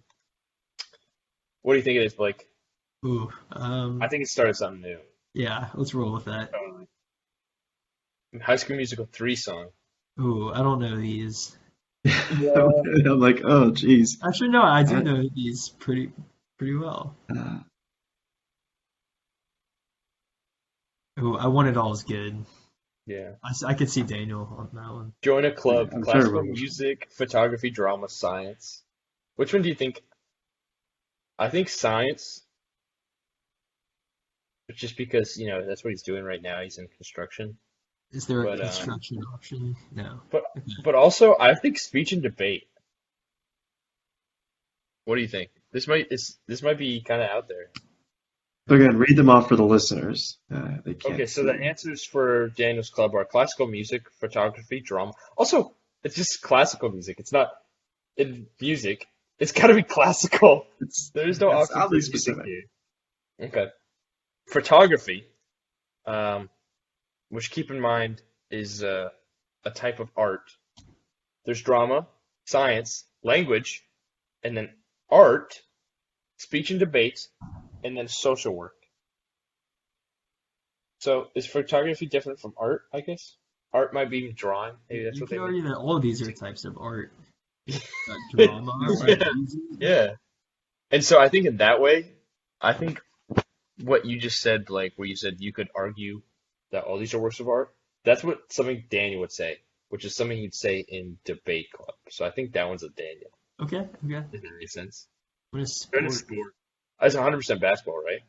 S2: what do you think it is, Blake?
S3: Ooh.
S2: I think it started something new.
S3: Yeah. Let's roll with that.
S2: Totally. High School Musical 3 song.
S3: Ooh. I don't know these.
S2: Yeah.
S1: I'm like, oh, geez.
S3: Actually, no. I do
S1: I,
S3: know these pretty well.
S1: uh,
S3: Ooh. I Want It All is good.
S2: Yeah.
S3: I could see Daniel on that one.
S2: Join a club.
S1: I'm trying to
S2: Classical
S1: remember.
S2: music, photography, drama, science. Which one do you think? I think science, just because, that's what he's doing right now. He's in construction.
S3: Is there a
S2: But
S3: construction option? No.
S2: but
S3: Okay.
S2: but also I think speech and debate. What do you think? This might be kind of out there.
S1: So again, read them off for the listeners. They
S2: Okay,
S1: can't
S2: so the
S1: see.
S2: answers for Daniel's club are classical music, photography, drama. Also, it's just classical music. It's not in music. It's got to be classical. There's no
S1: It's
S2: option for
S1: oddly
S2: music
S1: specific.
S2: here. Okay. Photography, which keep in mind is a type of art. There's drama, science, language, and then art, speech and debate, and then social work. So is photography different from art, I guess? Art might be drawing. Maybe that's
S3: You
S2: what
S3: could
S2: they mean.
S3: argue that all of these are types of art. Got drama, right?
S2: Yeah, yeah. And so I think in that way, I think what you just said, Blake, where you said you could argue that all these are works of art, that's what something Daniel would say. which is something you'd say in debate club. So I think that one's a Daniel.
S3: Okay.
S2: If that makes sense.
S3: What is
S2: Fair to
S3: sport?
S2: sport. That's 100% basketball, right?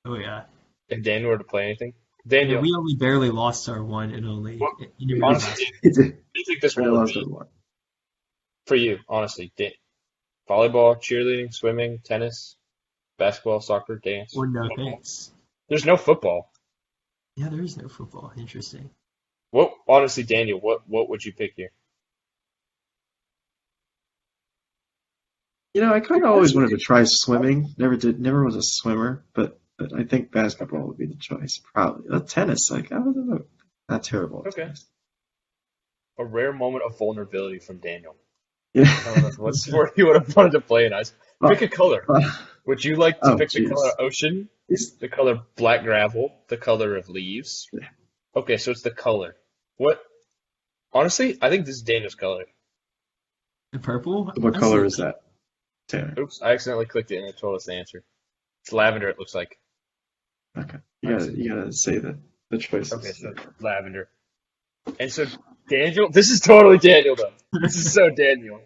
S3: Oh yeah.
S2: If Daniel were to play anything.
S3: Yeah,
S2: Daniel,
S3: we only barely lost our one and only
S2: what,
S3: individual
S2: honestly,
S3: basketball.
S2: do you think this
S1: I
S2: one would
S1: lost
S2: be
S1: everyone.
S2: for you? Honestly, volleyball, cheerleading, swimming, tennis, basketball, soccer, dance,
S3: Or no
S2: football.
S3: thanks.
S2: There's no football.
S3: Yeah, there is no football. Interesting.
S2: What honestly, Daniel, what would you pick here?
S1: I kind of always wanted to try swimming. Never was a swimmer, but I think basketball would be the choice, probably. Tennis, I don't know. Not terrible at
S2: Okay.
S1: tennis.
S2: A rare moment of vulnerability from Daniel. I
S1: Yeah.
S2: don't know what sport you would have wanted to play in. Pick a color. Would you like to
S1: Oh,
S2: pick the
S1: jeez.
S2: color ocean, the color black gravel, the color of leaves?
S1: Yeah.
S2: Okay, so it's the color. What? Honestly, I think this is Daniel's color.
S3: The purple?
S1: What
S3: I
S1: color
S3: see
S1: is that, Tanner?
S2: Oops, I accidentally clicked it and it told us the answer. It's lavender, it looks like.
S1: Okay. You gotta say the choices.
S2: Okay, so lavender. And so Daniel, this is totally Daniel though. This is so Daniel.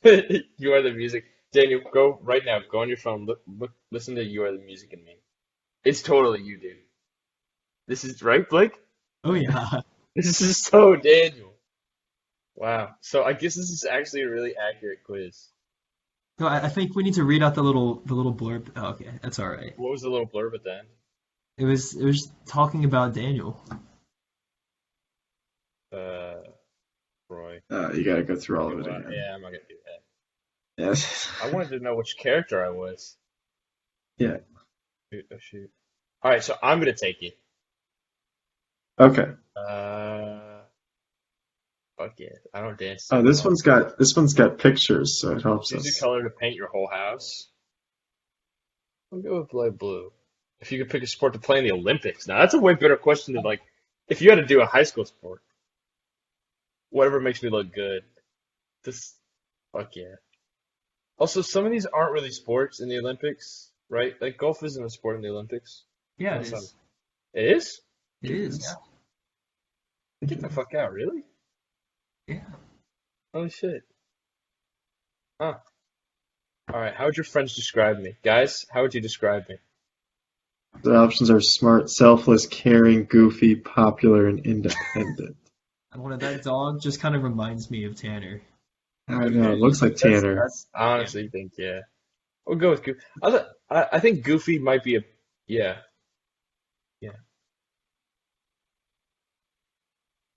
S2: You Are the Music. Daniel, go right now. Go on your phone. Look, listen to You Are the Music and Me. It's totally you, dude. This is right, Blake?
S3: Oh yeah.
S2: This is so Daniel. Wow. So I guess this is actually a really accurate quiz.
S3: No, I think we need to read out the little blurb. Oh, okay, that's all right.
S2: What was the little blurb at the end?
S3: It was talking about Daniel.
S2: Roy.
S1: You gotta go through all of it again.
S2: Yeah, I'm not gonna do that.
S1: Yes.
S2: I wanted to know which character I was.
S1: Yeah.
S2: Shoot, oh shoot. All right, so I'm gonna take it.
S1: Okay.
S2: Fuck yeah. I don't dance.
S1: Oh, this one's got pictures, so it helps
S2: Choose a
S1: us.
S2: color to paint your whole house. I'll go with light blue. If you could pick a sport to play in the Olympics. Now, that's a way better question than, like, if you had to do a high school sport. Whatever makes me look good. Fuck yeah. Also, some of these aren't really sports in the Olympics, right? Like, golf isn't a sport in the Olympics.
S3: Yeah,
S2: That's
S3: it
S2: not-
S3: is.
S2: It is?
S3: It is.
S2: Get the fuck out, really?
S3: Yeah.
S2: Holy shit. Huh. Alright, how would your friends describe me? Guys, how would you describe me?
S1: The options are smart, selfless, caring, goofy, popular, and independent.
S3: And that dog just kind of reminds me of Tanner.
S1: I know, it looks like Tanner.
S2: That's I honestly think, yeah. We'll go with Goofy. I think Goofy might be yeah.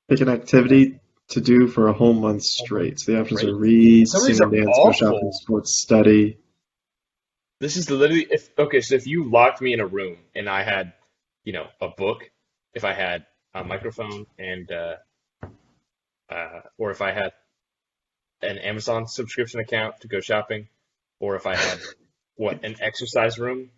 S1: Pick an activity to do for a whole month straight. So the options are
S2: Great.
S1: read,
S2: Some of
S1: sing
S2: these
S1: and
S2: are
S1: dance, go shopping,
S2: awful.
S1: sports, study.
S2: This is literally so if you locked me in a room and I had, a book, if I had a microphone and or if I had an Amazon subscription account to go shopping, or if I had an exercise room,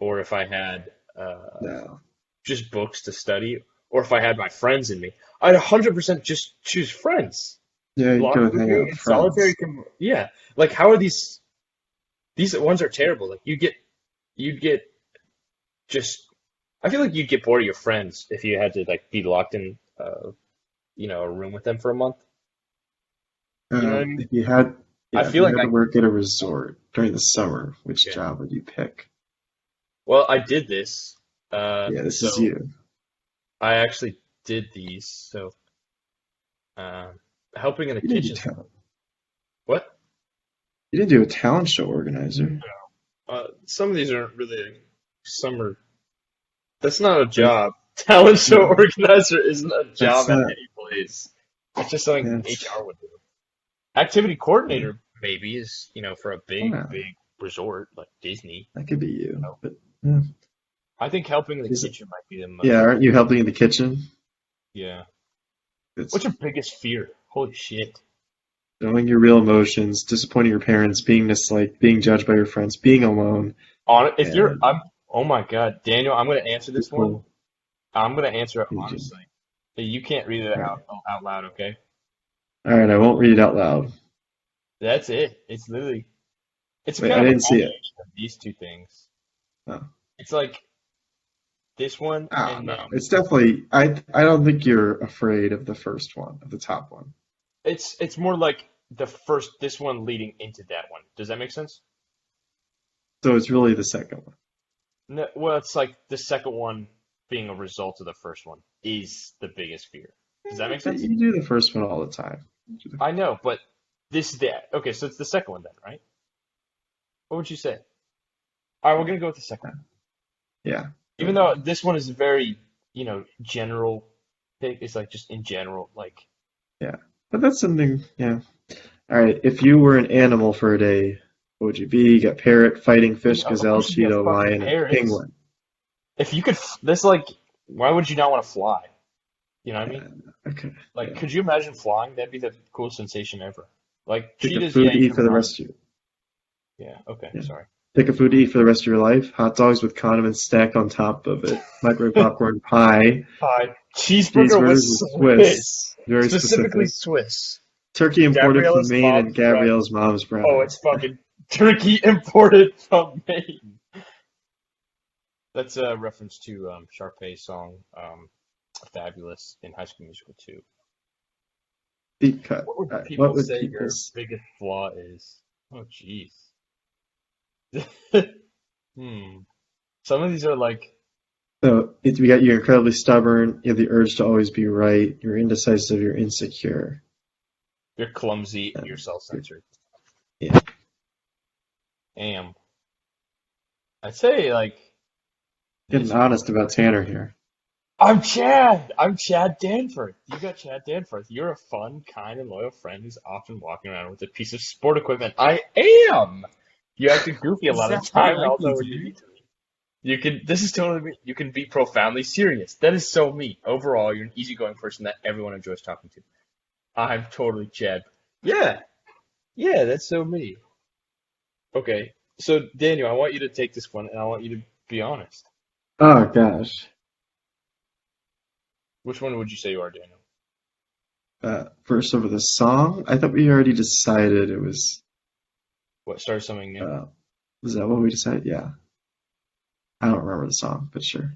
S2: or if I had
S1: No.
S2: just books to study, or if I had my friends in me, I'd 100% just choose friends.
S1: Yeah, you
S2: Locked
S1: go
S2: with
S1: hang
S2: you
S1: out
S2: in
S1: with
S2: solitary.
S1: friends.
S2: Yeah, like how are these? These ones are terrible. Like you'd get just. I feel like you'd get bored of your friends if you had to like be locked in, a room with them for a month. You know what I mean?
S1: If you had,
S2: I
S1: if
S2: feel
S1: you
S2: like
S1: had to work at a resort during the summer, which
S2: Yeah.
S1: job would you pick?
S2: Well, I did this.
S1: Yeah, this
S2: so
S1: is you.
S2: I actually did these. So, helping in the
S1: You didn't do
S2: kitchen.
S1: talent.
S2: What?
S1: You didn't do a talent show organizer.
S2: Some of these aren't really. Some are. That's not a job. Talent show
S1: No.
S2: organizer isn't a job at
S1: not-
S2: any place. It's just something
S1: That's-
S2: HR would do. Activity coordinator maybe is, for a big,
S1: Yeah.
S2: big resort like Disney.
S1: That could be you.
S2: No.
S1: But
S2: I think helping in the
S1: Is it-
S2: kitchen might be the most.
S1: yeah, aren't you helping in the kitchen?
S2: Yeah.
S1: It's
S2: What's your biggest fear? Holy shit.
S1: knowing your real emotions, disappointing your parents, being disliked, being judged by your friends, being alone.
S2: If
S1: Yeah.
S2: oh my God, Daniel, I'm gonna answer this one.
S1: People-
S2: I'm gonna answer it
S1: Thank you.
S2: honestly. You can't read it out loud, okay?
S1: All right, I won't read it out loud.
S2: That's it. It's literally. It's
S1: Wait,
S2: kind
S1: I
S2: of a
S1: didn't see it.
S2: combination of these two things.
S1: Oh.
S2: It's like this one,
S1: Oh,
S2: and
S1: no. It's definitely, I don't think you're afraid of the first one, of the top one.
S2: it's more like this one leading into that one. Does that make sense?
S1: So it's really the second one.
S2: No, well, it's like the second one being a result of the first one is the biggest fear. Does that make sense?
S1: You do the first one all the time.
S2: I know, but this is the okay, so it's the second one then, right? What would you say? All right, we're gonna go with the second one.
S1: Yeah.
S2: Even though this one is very, general pick, it's like just in general, like
S1: Yeah. But that's something, yeah. All right. If you were an animal for a day, what would you be? You got parrot, fighting fish,
S2: of
S1: gazelle,
S2: course you'd be a
S1: cheetah,
S2: fucking
S1: lion, and
S2: parrot.
S1: penguin.
S2: If you could, this like, why would you not want to fly? You know what I mean?
S1: Okay.
S2: Like,
S1: Yeah.
S2: could you imagine flying? That'd be the coolest sensation ever. Like
S1: Pick a
S2: cheetahs,
S1: food
S2: yeah,
S1: to
S2: you
S1: eat
S2: can
S1: for the
S2: run.
S1: rest of your
S2: Yeah, okay,
S1: yeah.
S2: sorry.
S1: Pick a food to eat for the rest of your life. Hot dogs with condiments stacked on top of it. Microwave popcorn pie.
S2: Pie. Cheeseburger with
S1: Cheeseburgers with Swiss.
S2: Swiss.
S1: Very
S2: Specifically
S1: specific.
S2: Swiss.
S1: Turkey imported from
S2: Gabriella's
S1: Maine and
S2: mom's brother.
S1: Gabrielle's mom's brother.
S2: Oh, it's fucking turkey imported from Maine. That's a reference to Sharpay's song, Fabulous in High School Musical 2.
S1: Deep cut.
S2: What would
S1: All right,
S2: people
S1: what would
S2: say
S1: people
S2: your
S1: s-
S2: biggest flaw is? Oh, jeez. Hmm. Some of these are like,
S1: So we got you're incredibly stubborn. You have the urge to always be right. You're indecisive. You're insecure.
S2: you're clumsy and you're self-centered.
S1: Yeah.
S2: I'd say like,
S1: Getting honest about Tanner here.
S2: I'm Chad. I'm Chad Danforth. You got Chad Danforth. You're a fun, kind, and loyal friend who's often walking around with a piece of sport equipment. I am. You acted goofy a lot of the time, although when you need to be. You can. This is totally me. You can be profoundly serious. That is so me. Overall, you're an easygoing person that everyone enjoys talking to. I'm totally Chad. Yeah. Yeah, that's so me. Okay. So, Daniel, I want you to take this one, and I want you to be honest.
S1: Oh gosh.
S2: Which one would you say you are, Daniel?
S1: First over the song. I thought we already decided it was.
S2: What, start something new?
S1: Was that what we decided? Yeah. I don't remember the song, but sure.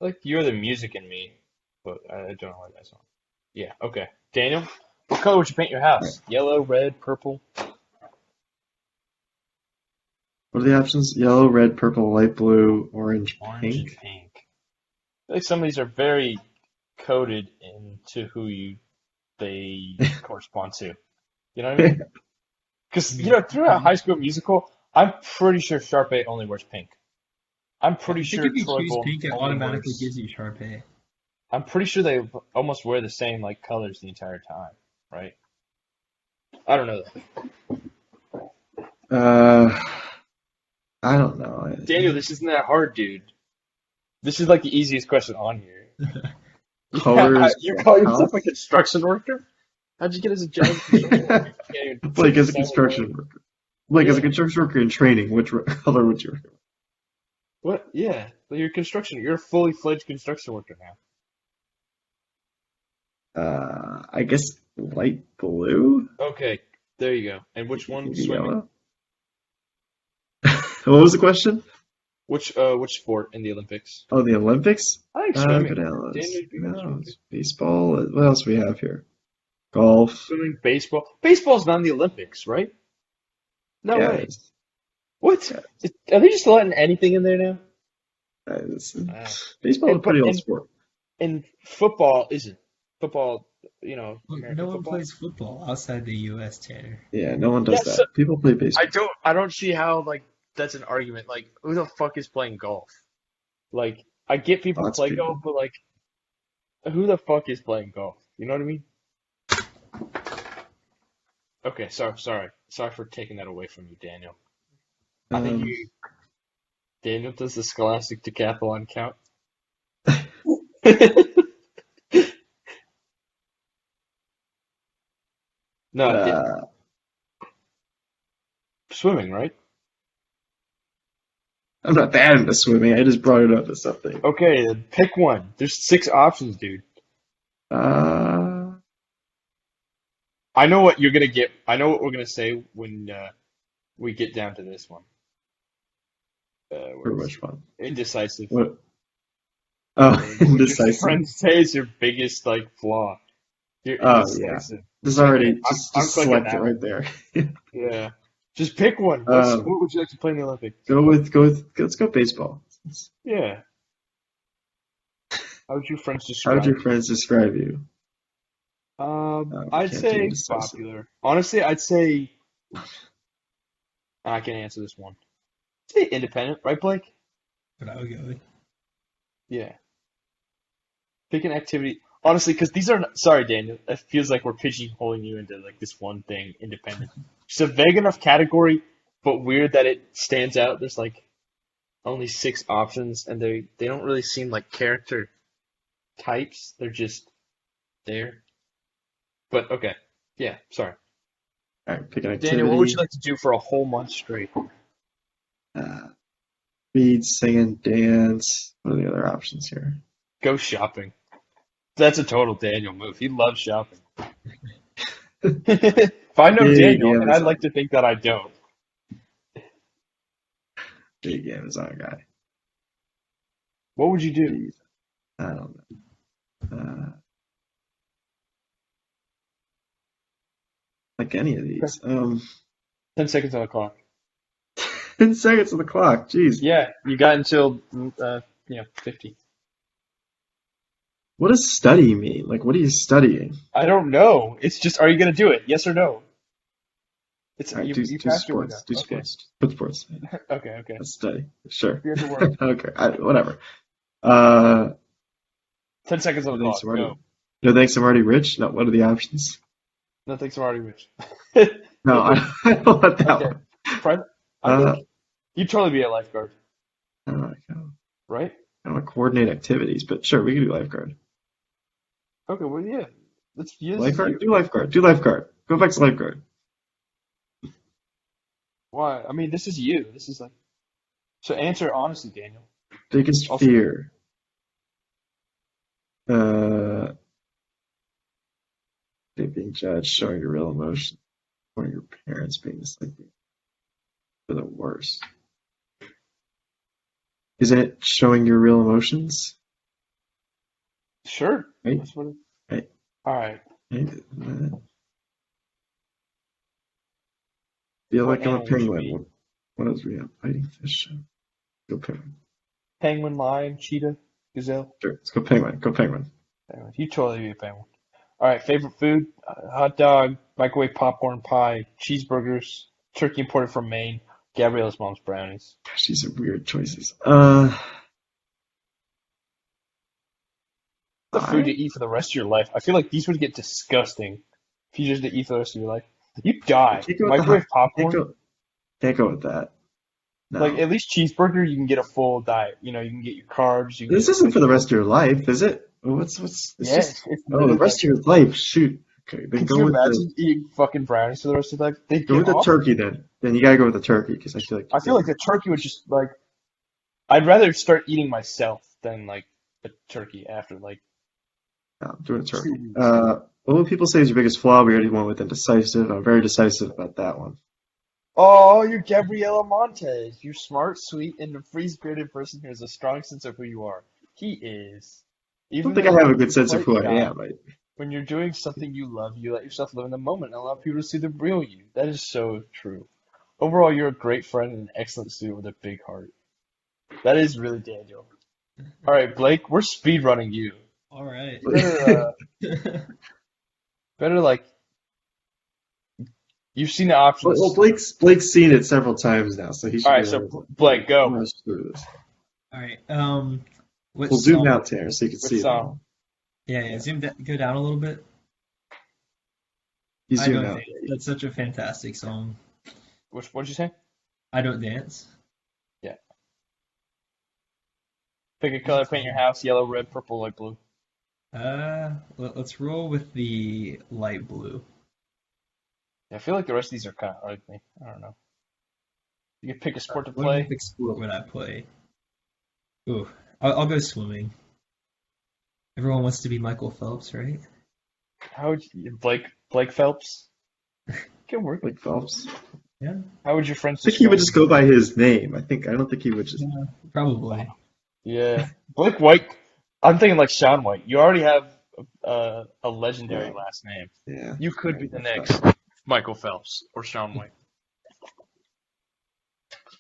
S2: Like, you're the music in me, but I don't like that song. Yeah, okay. Daniel, what color would you paint your house? Yellow, red, purple?
S1: What are the options? Yellow, red, purple, light blue, orange,
S2: Orange and
S1: pink.
S2: pink. I feel like some of these are very coded into they correspond to. You know what I mean? Because, throughout High School Musical, I'm pretty sure Sharpay only wears pink. I'm pretty
S3: I
S2: sure
S3: think if you
S2: Troy
S3: choose
S2: Bolton
S3: pink, it
S2: only
S3: automatically
S2: wears.
S3: gives you Sharpay.
S2: I'm pretty sure they almost wear the same like colors the entire time, right? I don't know that.
S1: I don't know.
S2: Daniel, this isn't that hard, dude. This is like the easiest question on here.
S1: Colors.
S2: You call yourself a construction worker? How'd you get as a job?
S1: Blake as a construction worker. Blake as a construction worker in training. Which color would you recommend?
S2: What? Yeah, but you're construction. You're a fully fledged construction worker now.
S1: I guess light blue.
S2: Okay, there you go. And which one?
S1: Maybe
S2: Swimming.
S1: yellow. What was the question?
S2: Which sport in the Olympics?
S1: Oh, the Olympics?
S2: I think swimming.
S1: Good else.
S2: Daniel, you'd be good at
S1: No,
S2: swimming.
S1: it's baseball. What else do we have here? Golf.
S2: Swimming, baseball. Baseball's not in the Olympics, right? No
S1: Yeah,
S2: way.
S1: it's-
S2: What?
S1: yeah,
S2: Are they just letting anything in there now?
S1: baseball is a pretty old sport.
S2: And football isn't. Football,
S3: Look,
S2: American
S3: no one
S2: football.
S3: plays football outside the U.S., Tanner.
S1: Yeah, no one does
S2: Yeah,
S1: that.
S2: so-
S1: People play baseball.
S2: I don't see how like that's an argument. Like, who the fuck is playing golf? Like, I get people
S1: Lots of
S2: play
S1: people.
S2: golf, but like, who the fuck is playing golf? You know what I mean? Okay, sorry for taking that away from you, Daniel. I think Daniel, does the Scholastic Decathlon count? No, swimming, right?
S1: I'm not that into swimming. I just brought it up as something.
S2: Okay, then pick one. There's 6 options, dude.
S1: Uh,
S2: I know what you're gonna get. I know what we're gonna say when we get down to this one.
S1: for which one?
S2: Indecisive.
S1: What? Oh,
S2: What would your
S1: indecisive.
S2: friends say is your biggest like flaw? You're
S1: Oh yeah.
S2: indecisive.
S1: Just
S2: Okay,
S1: already
S2: I'm
S1: just
S2: I'm
S1: just
S2: clicking
S1: select it
S2: that
S1: right
S2: one.
S1: there.
S2: Yeah. Just pick one.
S1: Um,
S2: What would you like to play in the Olympics?
S1: let's go baseball.
S2: Yeah. How would your friends
S1: How would
S2: describe
S1: your
S2: you?
S1: friends describe you? We
S2: I'd
S1: can't do
S2: say
S1: indecisive.
S2: popular. Honestly, I'd say I can answer this one. I'd say independent, right, Blake?
S3: But I would go with.
S2: Yeah. Pick an activity. Honestly, because these are not, sorry, Daniel. It feels like we're pigeonholing you into like this one thing, independent. It's a vague enough category, but weird that it stands out. There's like only 6 options, and they don't really seem like character types. They're just there. But okay, yeah. Sorry,
S1: All right, pick an
S2: Daniel. What would you
S1: activity.
S2: like to do for a whole month straight?
S1: Uh, read, sing, and dance. What are the other options here?
S2: Go shopping. That's a total Daniel move. He loves shopping. If I know
S1: Big
S2: Daniel, and I'd
S1: Amazon,
S2: like to think that I don't.
S1: big Amazon guy.
S2: What would you do?
S1: Jeez, I don't know. Like any of
S2: Okay.
S1: these.
S2: 10 seconds on the clock.
S1: 10 seconds on the clock. Jeez.
S2: Yeah, you got until 50.
S1: What does study mean? Like, what are you studying?
S2: I don't know. It's just, are you gonna do it? Yes or no? It's
S1: All right,
S2: you
S1: do
S2: passed your window.
S1: sports. Do
S2: Okay.
S1: sports. Put sports.
S2: Okay.
S1: Let's study. Sure.
S2: You have to work.
S1: Okay. Whatever. Uh,
S2: 10 seconds on
S1: no
S2: the
S1: thanks,
S2: clock.
S1: I'm already.
S2: Go.
S1: No thanks, I'm already rich. No, what are the options?
S2: No, thanks, I'm already rich.
S1: No, I don't want that
S2: Okay.
S1: one.
S2: Private. I
S1: Uh,
S2: think you'd totally be a lifeguard,
S1: I don't know.
S2: right?
S1: I don't want to coordinate activities, but sure, we can do lifeguard.
S2: Okay. Well, yeah. This is
S1: Lifeguard?
S2: you.
S1: Do lifeguard. Do lifeguard. Go back to lifeguard.
S2: Why? I mean, this is you. This is like. So answer honestly, Daniel.
S1: Biggest
S2: Also,
S1: fear. Uh, being judged, showing your real emotion, or your parents being disliking for the worst. Isn't it showing your real emotions?
S2: sure.
S1: Right?
S2: That's what it.
S1: Right.
S2: All right.
S1: Right? Feel
S2: What
S1: like I'm a
S2: animal would you
S1: penguin.
S2: be?
S1: What else we have? Fighting fish. Go penguin.
S2: Penguin, lion, cheetah, gazelle.
S1: Sure. Let's go penguin. Go penguin.
S2: Penguin. You totally be a penguin. All right. Favorite food: hot dog, microwave popcorn, pie, cheeseburgers, turkey imported from Maine, Gabriella's mom's brownies.
S1: Gosh, these are weird choices.
S2: The food to
S1: I
S2: eat for the rest of your life. I feel like these would get disgusting if you just had to eat for the rest of your life. You
S1: I
S2: die.
S1: can't go with the hot.
S2: Microwave popcorn.
S1: Can't go with that.
S2: Like
S1: No.
S2: at least cheeseburger, you can get a full diet. You know, you can get your carbs. You can
S1: This
S2: get
S1: isn't for the
S2: vegetables.
S1: rest of your life, is it? It's
S2: Yeah,
S1: just
S2: it's
S1: oh, the
S2: literally
S1: rest
S2: like.
S1: of your life. Shoot. Okay, then
S2: Could you imagine eating fucking brownies for the rest of your life? They'd
S1: go
S2: get
S1: with the
S2: awful.
S1: turkey then. Then you gotta go with the turkey because I feel like
S2: I feel like the turkey would just like. I'd rather start eating myself than like a turkey after like
S1: no, I'm doing a
S2: 2
S1: turkey.
S2: weeks.
S1: What would people say is your biggest flaw? We already went with indecisive. I'm very decisive about that one.
S2: Oh, you're Gabriella Montez. You're smart, sweet, and a free-spirited person who has a strong sense of who you are. He is.
S1: I don't
S2: Even
S1: think
S2: though
S1: I have a
S2: you
S1: good
S2: can be
S1: sense of
S2: quite
S1: who I
S2: shy,
S1: am.
S2: when you're doing something you love, you let yourself live in the moment and allow people to see the real you. That is so true. Overall, you're a great friend and an excellent student with a big heart. That is really Daniel. All right, Blake, we're speed running you.
S3: All right.
S2: Better like you've seen the options.
S1: Well, Blake's seen it several times now, so he should
S2: All
S1: be
S2: right, so
S1: able to
S2: Blake, go
S1: rush through this.
S3: All right. What
S1: We'll zoom
S3: song?
S1: out, Tanner, so you can
S2: with
S1: see it
S2: song.
S1: all.
S3: Yeah. Go down a little bit.
S1: You
S3: I
S1: zoom
S3: Don't
S1: out.
S3: Dance. That's such a fantastic song.
S2: What'd you say?
S3: I Don't Dance.
S2: Yeah. Pick a color, paint your house, yellow, red, purple, light blue.
S3: Let's roll with the light blue.
S2: Yeah, I feel like the rest of these are kind of like me. I don't know. You can pick a sport to
S3: What
S2: play.
S3: Olympic sport would I play? Ooh, I'll go swimming. Everyone wants to be Michael Phelps, right?
S2: How would you, Blake Phelps? Good work.
S1: Blake Phelps.
S3: Yeah,
S2: How would your friends
S1: I think he would
S2: describe
S1: just go by his name. I don't think he would just.
S3: probably.
S2: you? Yeah. Blake White. I'm thinking like Shaun White. You already have a legendary
S1: Yeah.
S2: last name.
S1: Yeah.
S2: You could be the next Michael Phelps or Shaun White.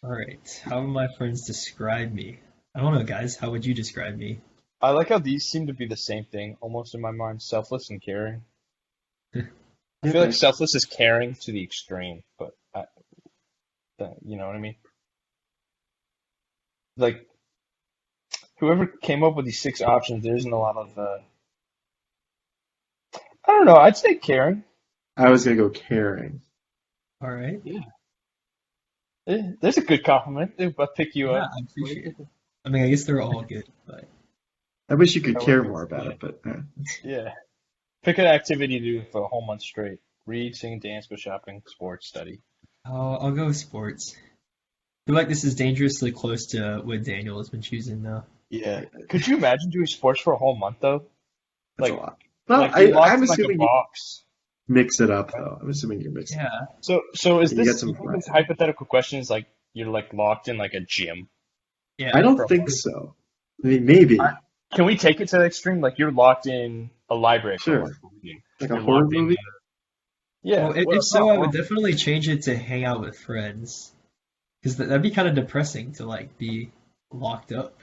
S3: All right. How would my friends describe me? I don't know, guys. How would you describe me?
S2: I like how these seem to be the same thing, almost in my mind. Selfless and caring. I feel like
S1: Okay.
S2: selfless is caring to the extreme, but you know what I mean? Like whoever came up with these 6 options, there isn't a lot of. I don't know. I'd say caring.
S1: I was gonna go caring.
S3: All right.
S2: Yeah. There's a good compliment. I'll pick you
S3: Yeah,
S2: up.
S3: I appreciate it. I mean, I guess they're all good, but
S1: I wish you could care
S2: However,
S1: more about
S2: yeah,
S1: it, but
S2: yeah. Pick an activity to do for a whole month straight. Read, sing, dance, go shopping, sports, study.
S3: I'll go with sports. I feel like this is dangerously close to what Daniel has been choosing though.
S2: Yeah. Could you imagine doing sports for a whole month though?
S1: that's a
S2: Like,
S1: lot. Well,
S2: like you're locked
S1: I'm
S2: in like a
S1: assuming you
S2: box.
S1: mix it up
S2: Right?
S1: though. I'm assuming you're mixing.
S3: Yeah.
S2: So is
S1: You get
S2: this?
S1: some
S2: You think this
S1: variety.
S2: hypothetical question is like you're like locked in like a gym
S1: I
S3: Yeah.
S1: don't
S2: for a
S1: think
S2: month?
S1: so. I mean, maybe.
S2: Can we take it to the extreme? Like you're locked in a library for a
S1: Sure.
S2: month for reading.
S1: Like a
S2: You're
S1: horror
S2: locked in.
S1: movie?
S2: Yeah.
S3: Well, if,
S2: Well,
S3: if
S2: it's not
S3: so, I would
S2: horrible.
S3: definitely change it to hang out with friends, because that'd be kind of depressing to like be locked up,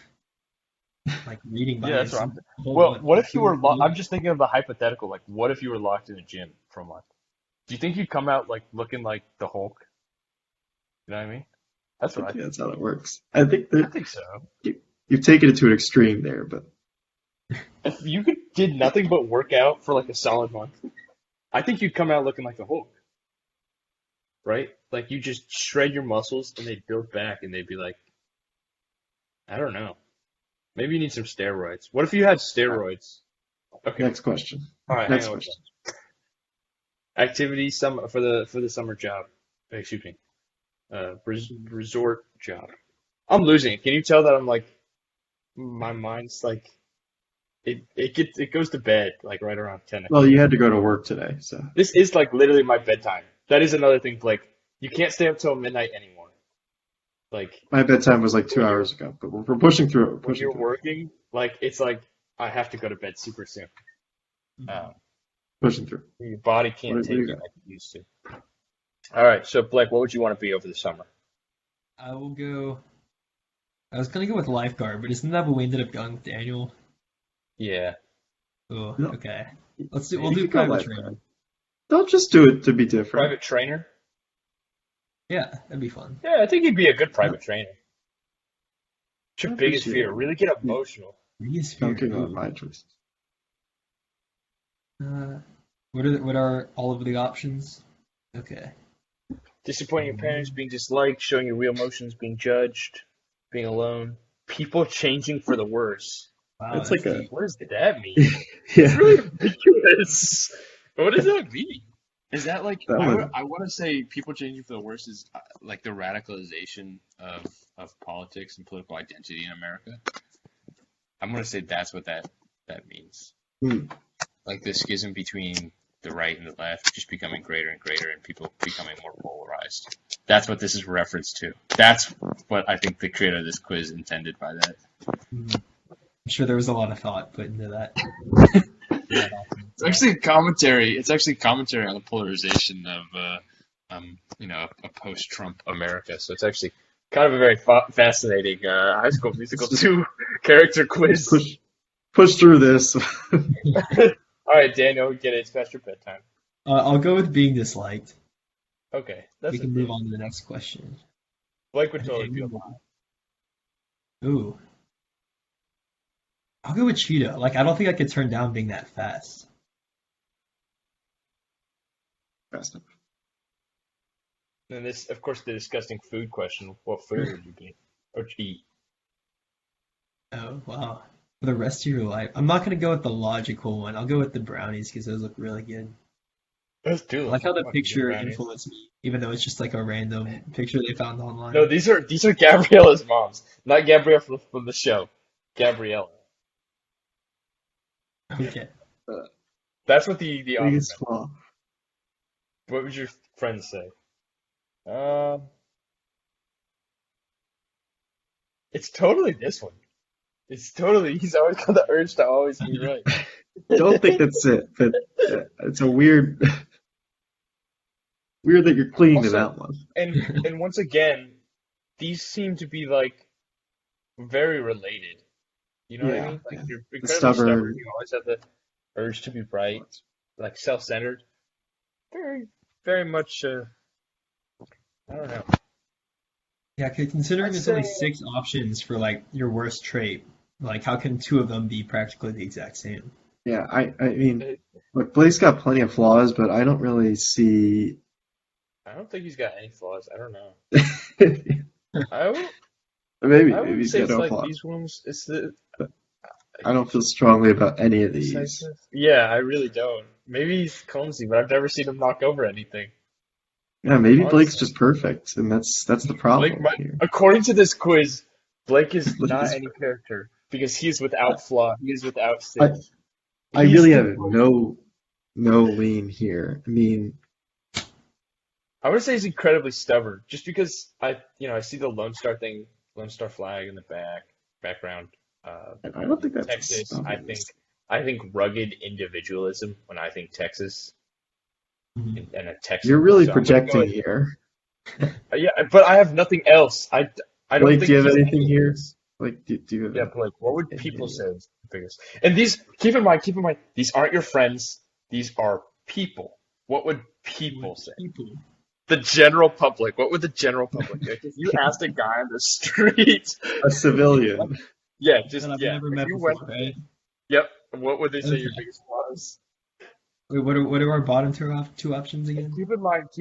S3: like reading by
S2: Yeah, that's what
S3: yourself
S2: I'm.
S3: the whole
S2: Well,
S3: month.
S2: what
S3: Like,
S2: if you
S3: who
S2: were?
S3: would you
S2: I'm
S3: with?
S2: just thinking of the hypothetical. Like, what if you were locked in a gym for a month? Do you think you'd come out like looking like the Hulk? You know what I mean?
S1: I
S2: That's what I
S1: think
S2: think.
S1: that's how it works. I think
S2: I
S1: that
S2: think so.
S1: you've taken it to an extreme there, but
S2: If you did nothing but work out for like a solid month, I think you'd come out looking like the Hulk, right? Like you just shred your muscles and they'd build back and they'd be like, I don't know. Maybe you need some steroids. What if you had
S1: all right,
S2: steroids? Okay.
S1: next question.
S2: All right, hang
S1: Next
S2: on.
S1: question.
S2: Activity summer for the summer job. Excuse me. Resort job. I'm losing it. Can you tell that I'm like my mind's like it goes to bed like right around 10
S1: Well,
S2: o'clock.
S1: you had to go to work today, so
S2: This is like literally my bedtime. That is another thing, Blake. You can't stay up till midnight anymore. Like
S1: my bedtime was like 2 hours ago, but we're pushing through it. We're
S2: when
S1: pushing
S2: you're
S1: through it.
S2: working, like it's like I have to go to bed super soon.
S3: Mhm.
S2: Um,
S1: Pushing through.
S2: your body can't
S1: What do
S2: take
S1: you
S2: it
S1: got?
S2: like it used to. All right, so Blake, what would you want to be over the summer?
S3: I will go. I was gonna go with lifeguard, but isn't that what we ended up going with Daniel?
S2: Yeah.
S3: Oh,
S1: No,
S3: okay. Let's do.
S1: you
S3: We'll do
S1: could go
S3: private
S1: lifeguard.
S3: training.
S1: Don't just do it to be different.
S2: Private trainer?
S3: Yeah, that'd be fun.
S2: Yeah, I think he'd be a good
S1: No,
S2: private trainer. What's
S1: I
S2: your biggest
S1: appreciate
S2: fear?
S1: it.
S2: Really get
S1: You
S2: emotional.
S3: Biggest fear.
S1: dunking on
S3: Ooh.
S1: my choice.
S3: Uh, what are all of the options? Okay.
S2: Disappointing your parents, being disliked, showing your real emotions, being judged, being alone, people changing for the worse.
S3: Wow,
S1: That's
S3: that's
S1: like a
S3: deep.
S2: What does that mean? It's
S1: yeah.
S2: really ambiguous. What does that mean?
S4: Is that like
S1: That one.
S4: I want to say people changing for the worse is like the radicalization of politics and political identity in America. I'm gonna say that's what that means.
S1: Hmm.
S4: Like the schism between the right and the left just becoming greater and greater, and people becoming more polarized. That's what this is reference to. That's what I think the creator of this quiz intended by that.
S3: Mhm. I'm sure there was a lot of thought put into that. That option.
S4: It's actually commentary. It's actually commentary on the polarization of a post-Trump America.
S2: So it's actually kind of a very fascinating high school musical
S1: Just
S2: 2 character quiz.
S1: push through this.
S2: All right, Daniel, get it. It's past your bedtime.
S3: I'll go with being disliked.
S2: Okay,
S3: We
S2: that's
S3: can move
S2: improved.
S3: on to the next question.
S2: Blake would
S3: And
S2: totally
S3: Daniel,
S2: feel
S3: why? Ooh, I'll go with cheetah. Like I don't think I could turn down being that fast.
S1: Fast enough.
S2: that. And this, of course, the disgusting food question. What food would you be? Or eat?
S3: Oh wow. For the rest of your life, I'm not gonna go with the logical one. I'll go with the brownies because those look really good.
S2: Those
S3: I
S2: do
S3: like
S2: look
S3: how the
S2: fucking good
S3: picture
S2: brownies.
S3: influenced me, even though it's just like a random picture they found online.
S2: No, these are Gabriella's moms, not Gabrielle from the show. Gabriella.
S3: Okay.
S1: Uh,
S2: That's what the author
S1: biggest
S2: meant.
S1: flaw.
S2: What would your friends say? It's totally this one. It's totally. He's always got the urge to always be right.
S1: Don't think that's it, but it's a weird that you're clinging to
S2: Also,
S1: that one.
S2: and once again, these seem to be like very related. You know what I
S1: Yeah,
S2: mean? Like
S1: yeah.
S2: you're
S1: The
S2: incredibly
S1: stubborn.
S2: stubborn. You always have the urge to be right, like self-centered. Very, very much. I don't know.
S3: Yeah, considering
S2: I'd
S3: there's
S2: say
S3: only 6 options for like your worst trait, like how can 2 of them be practically the exact same?
S1: Yeah, I mean,
S2: uh,
S1: look, Blake's got plenty of flaws, but I don't really see.
S2: I don't think he's got any flaws. I don't know.
S1: maybe
S2: I would, I
S1: maybe
S2: wouldn't
S1: he's
S2: say
S1: got
S2: it's
S1: no
S2: like
S1: flaws.
S2: these ones. It's the
S1: I don't feel strongly about any of these.
S2: decisive. Yeah, I really don't. Maybe he's clumsy, but I've never seen him knock over anything.
S1: Yeah, maybe Blake's
S2: Honestly,
S1: just perfect, and that's the
S2: Blake
S1: problem
S2: might.
S1: here.
S2: According to this quiz, Blake is
S1: Blake
S2: not
S1: is.
S2: any character because he is without flaw. He is without
S1: I
S2: sin.
S1: I
S2: He's
S1: really
S2: the
S1: have no lean here. I mean,
S2: I would say he's incredibly stubborn, just because I see the Lone Star thing, Lone Star flag in the background.
S1: I don't think that's
S2: Texas,
S1: stubbornness.
S2: I think rugged individualism when I think Texas
S3: Mhm.
S2: and a Texan.
S1: You're really
S2: So I'm gonna go
S1: projecting here.
S2: yeah, but I have nothing else. I don't
S1: Blake, do
S2: think
S1: you have
S2: he's
S1: anything
S2: any of
S1: here?
S2: this.
S1: Like, do you have
S2: Yeah, Blake, what would
S1: any
S2: people
S1: idea?
S2: say is the biggest? And these, keep in mind, these aren't your friends. These are people. What would people
S3: What
S2: say?
S3: people?
S2: The general public. What would the general public say? If you asked a guy on the street,
S1: A civilian.
S2: yeah,
S3: That I've
S2: yeah.
S3: never
S2: If
S3: met
S2: you
S3: before,
S2: went,
S3: right?
S2: yep. What would they say your
S3: Okay.
S2: biggest flaw is?
S3: Wait, what are our bottom 2 options
S2: And
S3: again?
S2: keep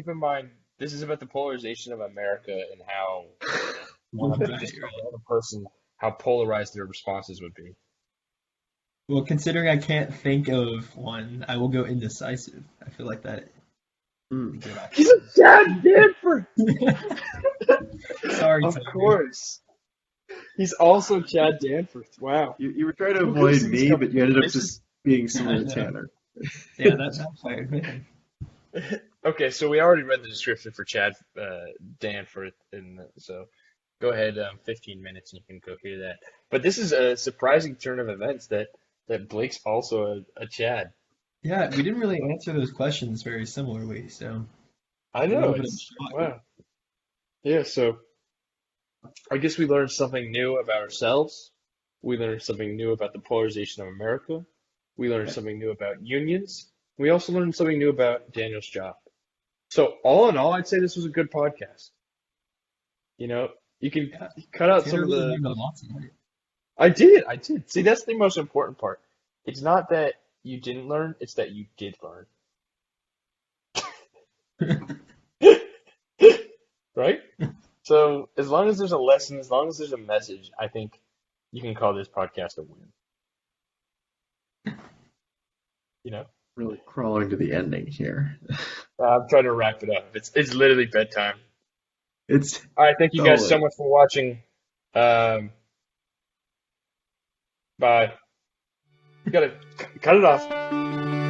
S2: in mind, this is about the polarization of America and how you
S3: Oh,
S2: have to
S3: right,
S2: describe
S3: right.
S2: another person, how polarized their responses would be.
S3: Well, considering I can't think of one, I will go indecisive. I feel like that
S1: Hmm.
S3: is a good
S2: He's a Chad Danford!
S3: option. Sorry,
S2: Of
S3: Tyler.
S2: course. He's also Chad Danford. Wow.
S1: You were trying to
S2: Who could
S1: avoid
S2: have seen this
S1: me,
S2: coming?
S1: but you ended up
S2: This is
S1: just being similar
S3: I
S1: to
S3: know.
S1: Tanner.
S3: Yeah, that backfired, man.
S2: okay. So we already read the description for Chad Danford, so go ahead. 15 minutes, and you can go hear that. But this is a surprising turn of events that Blake's also a Chad.
S3: Yeah, we didn't really answer those questions very similarly, so
S2: I
S3: a
S2: know.
S3: little bit of a
S2: It's
S3: shock.
S2: wow. Yeah. So I guess we learned something new about ourselves. We learned something new about the polarization of America. We learned something new about unions. We also learned something new about Daniel's job. So all in all, I'd say this was a good podcast. You know, you can
S3: Yeah,
S2: cut out some
S3: Tanner
S2: of
S3: really
S2: the.
S3: learned a lot tonight.
S2: I did. See, that's the most important part. It's not that you didn't learn, it's that you did learn. Right? So as long as there's a lesson, as long as there's a message, I think you can call this podcast a win. You know?
S1: Really crawling to the ending here.
S2: I'm trying to wrap it up. It's literally bedtime.
S1: It's
S2: All right, thank you guys so
S1: totally.
S2: much for watching. Bye. You gotta cut it off.